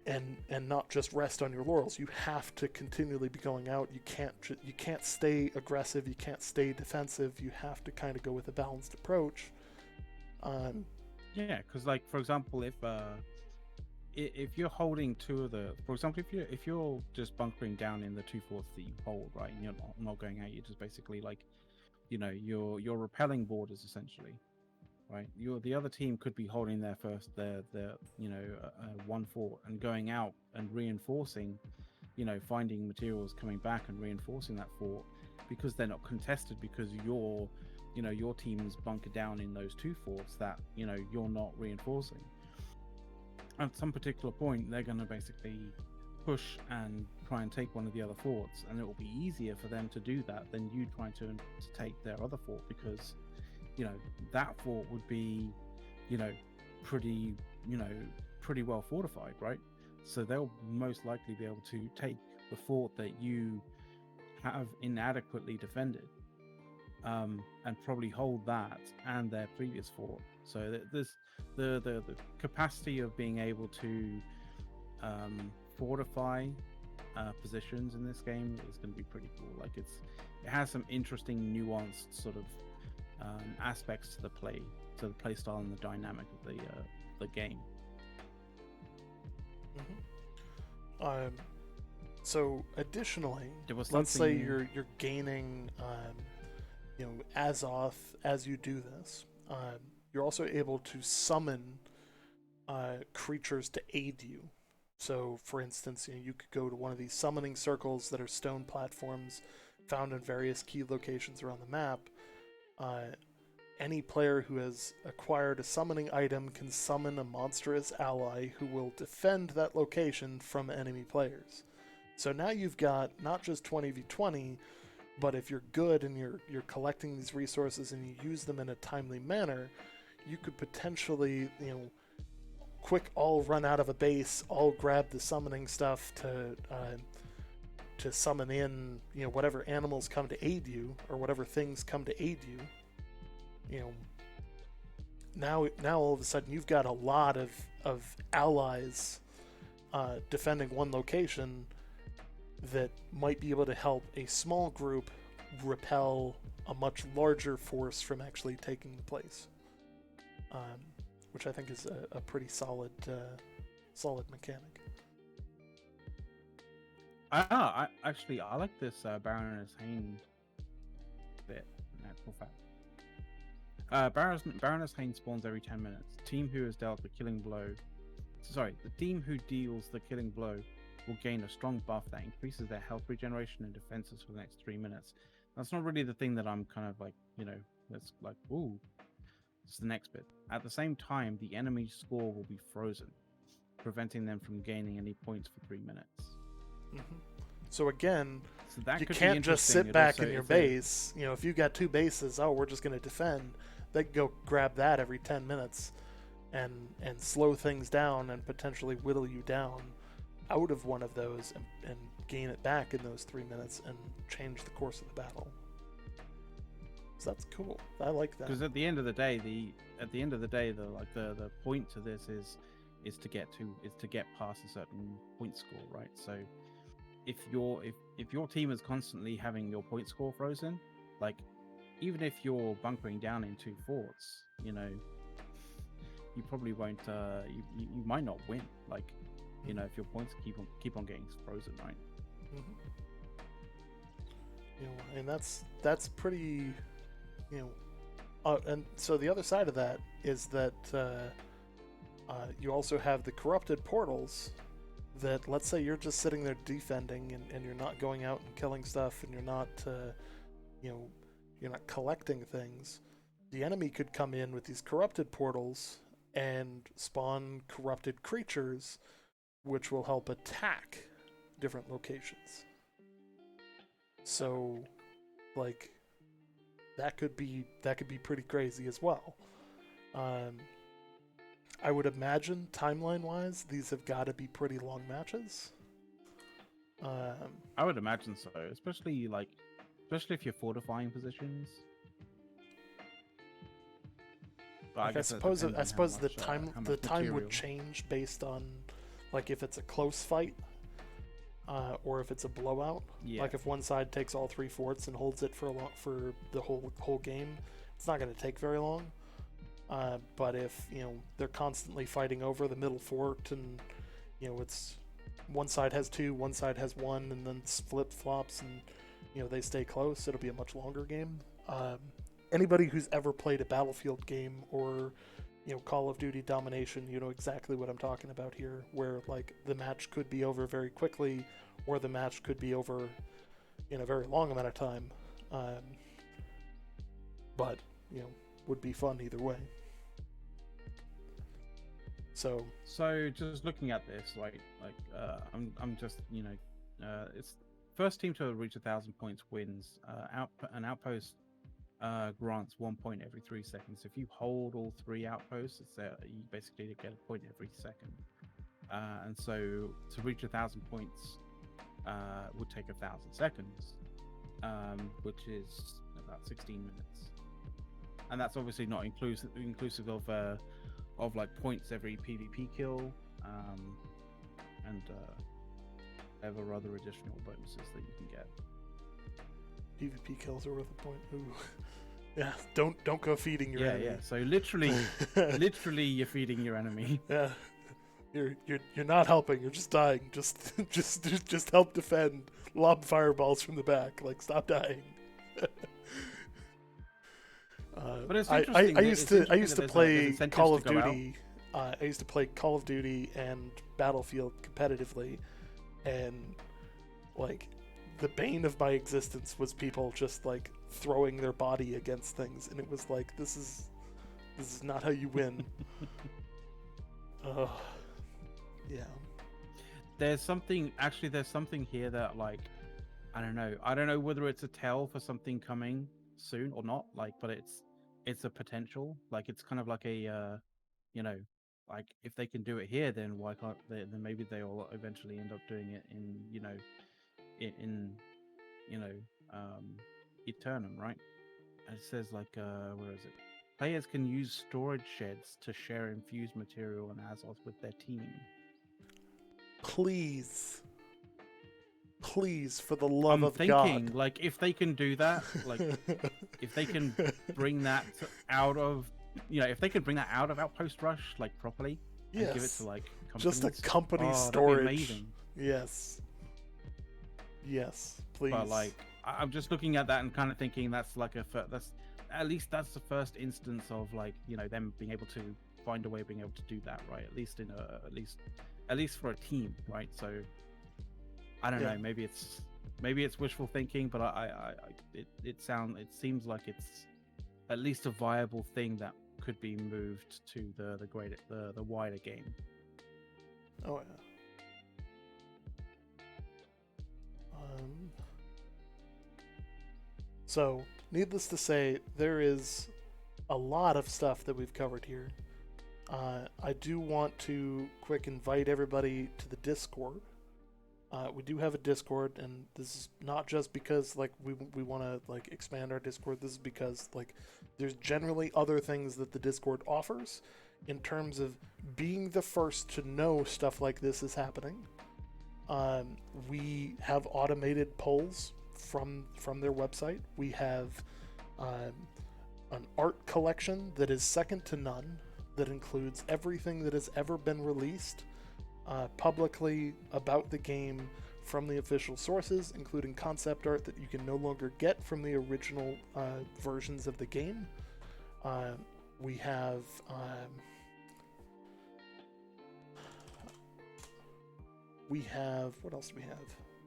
and not just rest on your laurels. You have to continually be going out. You can't stay aggressive. You can't stay defensive. You have to kind of go with a balanced approach. Yeah, because like for example, if you're holding 2 of the, for example, if you're just bunkering down in the 2 forts that you hold, right, and you're not going out, you're just basically like, you're repelling borders essentially. Right, the other team could be holding their one fort and going out and reinforcing, finding materials, coming back and reinforcing that fort because they're not contested, because your team's bunkered down in those 2 forts that you're not reinforcing. At some particular point, they're going to basically push and try and take one of the other forts, and it will be easier for them to do that than you trying to take their other fort, because that fort would be, pretty well fortified, right? So they'll most likely be able to take the fort that you have inadequately defended, and probably hold that and their previous fort. So there's the capacity of being able to fortify positions in this game is going to be pretty cool. Like it has some interesting nuanced sort of aspects to the play style and the dynamic of the game. Mm-hmm. So additionally, let's say you're gaining Azoth as you do this. You're also able to summon creatures to aid you. So, for instance, you could go to one of these summoning circles that are stone platforms found in various key locations around the map, any player who has acquired a summoning item can summon a monstrous ally who will defend that location from enemy players. So now you've got not just 20v20, but if you're good and you're collecting these resources and you use them in a timely manner, you could potentially, quick all run out of a base, all grab the summoning stuff to summon in, whatever animals come to aid you or whatever things come to aid you. Now all of a sudden you've got a lot of allies defending one location that might be able to help a small group repel a much larger force from actually taking the place, which I think is a pretty solid mechanic. I like this Baroness Hain bit, in actual fact. Baroness Hain spawns every 10 minutes. The team who deals the killing blow will gain a strong buff that increases their health regeneration and defenses for the next 3 minutes. That's not really the thing that I'm kind of like, that's like, ooh. It's the next bit. At the same time, the enemy score will be frozen, preventing them from gaining any points for 3 minutes. Mm-hmm. So again, you could can't just sit back in your base. If you've got 2 bases, we're just going to defend. They can go grab that every 10 minutes and slow things down and potentially whittle you down out of one of those and gain it back in those 3 minutes and change the course of the battle. So that's cool. I like that. Because at the end of the day, the point to this is to get past a certain point score, right? So if your team is constantly having your point score frozen, like even if you're bunkering down in 2 forts, you you probably won't. You might not win. Like, if your points keep on getting frozen, right? Mm-hmm. And that's pretty. And so the other side of that is that you also have the corrupted portals. That, let's say you're just sitting there defending and you're not going out and killing stuff and you're not collecting things. The enemy could come in with these corrupted portals and spawn corrupted creatures, which will help attack different locations. So, like, that could be pretty crazy as well. I would imagine, timeline-wise, these have got to be pretty long matches. I would imagine so, especially if you're fortifying positions. Like, I suppose the time would change based on, like, if it's a close fight, or if it's a blowout. Yeah. Like if one side takes all 3 forts and holds it for the whole game, it's not going to take very long. But if they're constantly fighting over the middle fort, and it's one side has 2, one side has 1, and then flip flops, and they stay close, it'll be a much longer game. Anybody who's ever played a Battlefield game or Call of Duty Domination, you know exactly what I'm talking about here, where like the match could be over very quickly, or the match could be over in a very long amount of time. But would be fun either way. So just looking at this, I'm just it's first team to reach 1,000 points wins. An outpost grants 1 point every 3 seconds. If you hold all 3 outposts, you basically get a point every second. And so to reach 1,000 points would take 1,000 seconds, which is about 16 minutes. And that's obviously not inclusive of like points every PvP kill, and ever other additional bonuses that you can get. PvP kills are worth a point. Ooh. Yeah, don't go feeding your enemy. Yeah. So literally you're feeding your enemy. Yeah, you're not helping. You're just dying. Just help defend. Lob fireballs from the back. Like, stop dying. But it's I used to play Call of Duty. I used to play Call of Duty and Battlefield competitively, and like the bane of my existence was people just like throwing their body against things, and it was like, this is not how you win. Yeah. There's something here that, like, I don't know whether it's a tell for something coming soon or not, like, but it's a potential, like, it's kind of like a you know, like, if they can do it here, then why can't they? Then maybe they'll eventually end up doing it in, in Eternum, right? And it says, like, where is it? Players can use storage sheds to share infused material and Azoth with their team. Please, for the love I'm of thinking, God. like, if they can do that, like, if they can bring that out of, if they can bring that out of Outpost Rush, like, properly, and give it Yes. to, like, Just a companies, company that'd be storage. amazing. Yes. Yes, please. But, like, I'm just looking at that and kind of thinking that's like that's the first instance of, like, them being able to find a way of being able to do that, right? At least for a team, right? So I don't know. Maybe it's wishful thinking, but it seems like it's at least a viable thing that could be moved to the wider game. Oh yeah. So, needless to say, there is a lot of stuff that we've covered here. I do want to quick invite everybody to the Discord. We do have a Discord, and this is not just because, like, we want to, like, expand our Discord. This is because, like, there's generally other things that the Discord offers in terms of being the first to know stuff like this is happening. We have automated polls from their website. We have an art collection that is second to none, that includes everything that has ever been released publicly about the game from the official sources, including concept art that you can no longer get from the original versions of the game. We have what else do we have?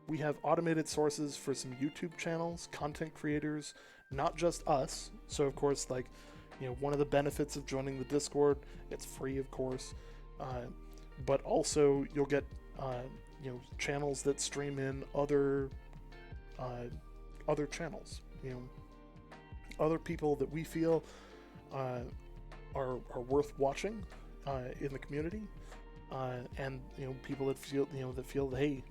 We have automated sources for some YouTube channels, content creators, not just us. So, of course, like, one of the benefits of joining the Discord, it's free, of course, but also you'll get, channels that stream in other channels, other people that we feel are worth watching in the community, and people that feel that hey,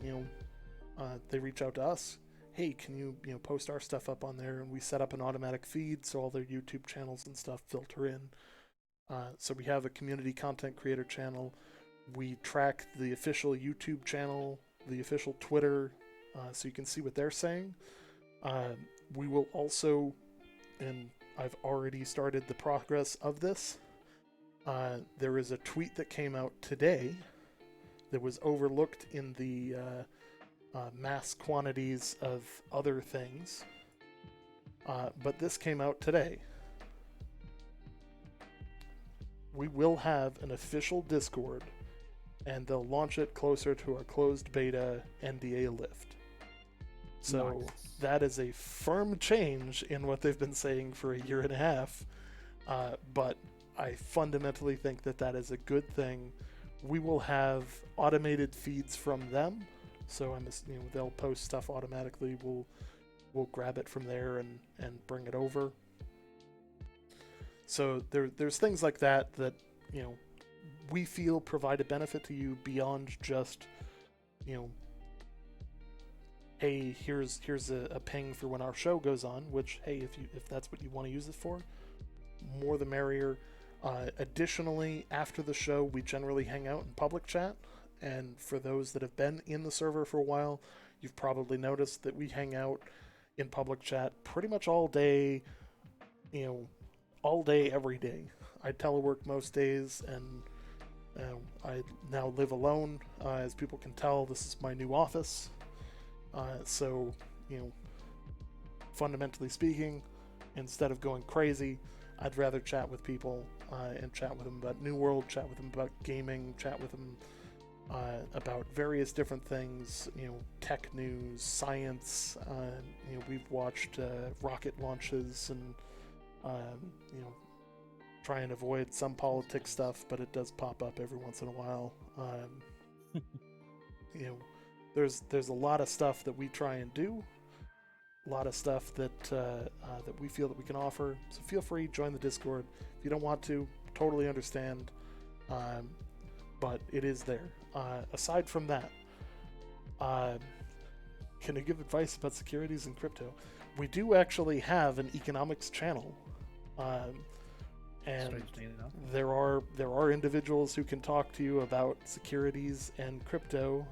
they reach out to us. Hey, can you post our stuff up on there? And we set up an automatic feed so all their YouTube channels and stuff filter in. So we have a community content creator channel. We track the official YouTube channel, the official Twitter, so you can see what they're saying. We will also, and I've already started the progress of this, there is a tweet that came out today that was overlooked in the mass quantities of other things, but this came out today. We will have an official Discord, and they'll launch it closer to a closed beta NDA lift. So nice. That is a firm change in what they've been saying for a year and a half, but I fundamentally think that is a good thing. We will have automated feeds from them, so they'll post stuff automatically. We'll grab it from there and bring it over. So there's things like that we feel provide a benefit to you beyond just hey, here's a ping for when our show goes on, which, hey, if that's what you want to use it for, more the merrier. Additionally, after the show, we generally hang out in public chat, and for those that have been in the server for a while, you've probably noticed that we hang out in public chat pretty much all day, every day. I telework most days, and I now live alone. As people can tell, this is my new office. So, fundamentally speaking, instead of going crazy, I'd rather chat with people and chat with them about New World, chat with them about gaming, chat with them about various different things, tech news, science. We've watched rocket launches and, try and avoid some politics stuff, but it does pop up every once in a while. There's a lot of stuff that we try and do, a lot of stuff that that we feel that we can offer. So feel free, join the Discord. If you don't want to, totally understand. But it is there. Aside from that, can you give advice about securities and crypto? We do actually have an economics channel, and there are individuals who can talk to you about securities and crypto.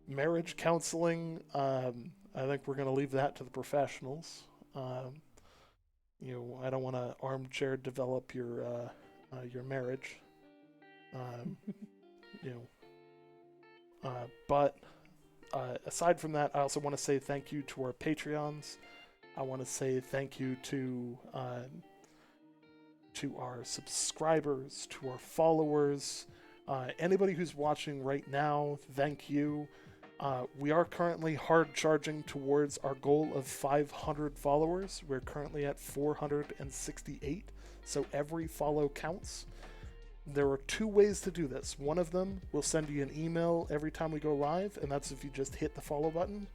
Marriage counseling, I think we're going to leave that to the professionals. I don't want to armchair develop your marriage. But aside from that, I also want to say thank you to our Patreons. I want to say thank you to our subscribers, to our followers, anybody who's watching right now. Thank you. We are currently hard charging towards our goal of 500 followers. We're currently at 468, so every follow counts. There are 2 ways to do this. One of them will send you an email every time we go live, and that's if you just hit the follow button.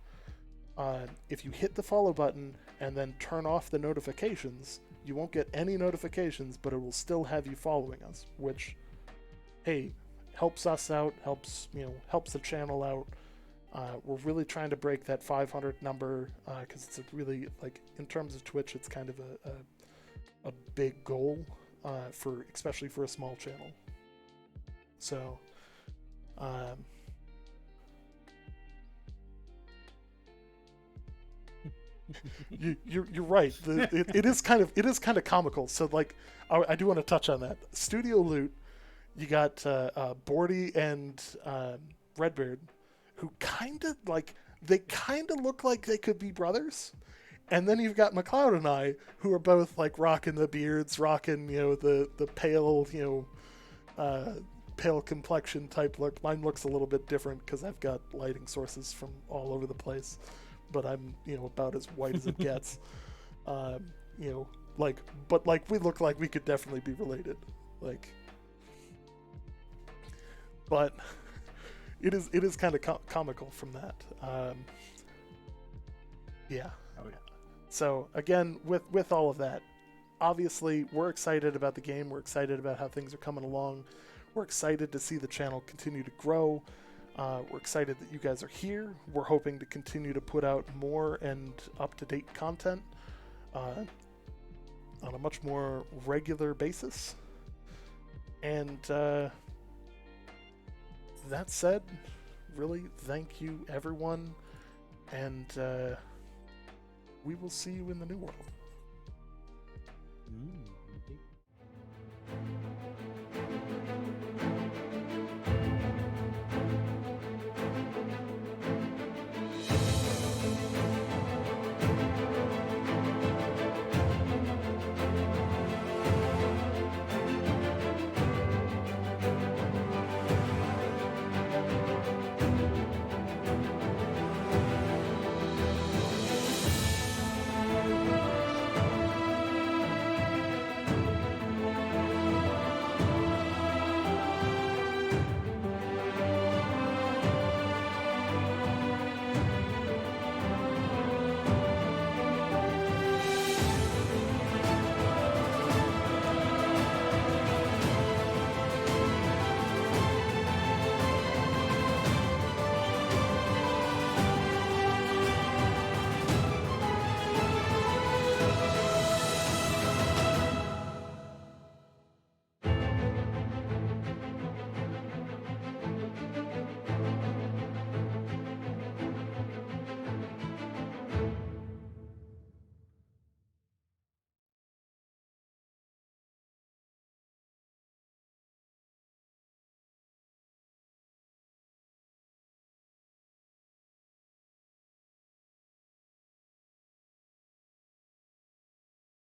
If you hit the follow button and then turn off the notifications, you won't get any notifications, but it will still have you following us, which, hey, helps us out, helps the channel out. We're really trying to break that 500 number, because it's a really, in terms of Twitch, it's kind of a big goal. Especially for a small channel. So, you're right. It is kind of comical. So I do want to touch on that. Studio Loot, you got Bordy and Redbeard, who kind of look like they could be brothers. And then you've got McLeod and I, who are both rocking the beards, rocking the pale pale complexion type look. Mine looks a little bit different because I've got lighting sources from all over the place, but I'm about as white as it gets. But we look like we could definitely be related. But it is kind of comical from that. Yeah. Oh, yeah. So again, with all of that, obviously we're excited about the game. We're excited about how things are coming along. We're excited to see the channel continue to grow. We're excited that you guys are here. We're hoping to continue to put out more and up-to-date content on a much more regular basis. And that said, really thank you everyone, and we will see you in the new world. Indeed.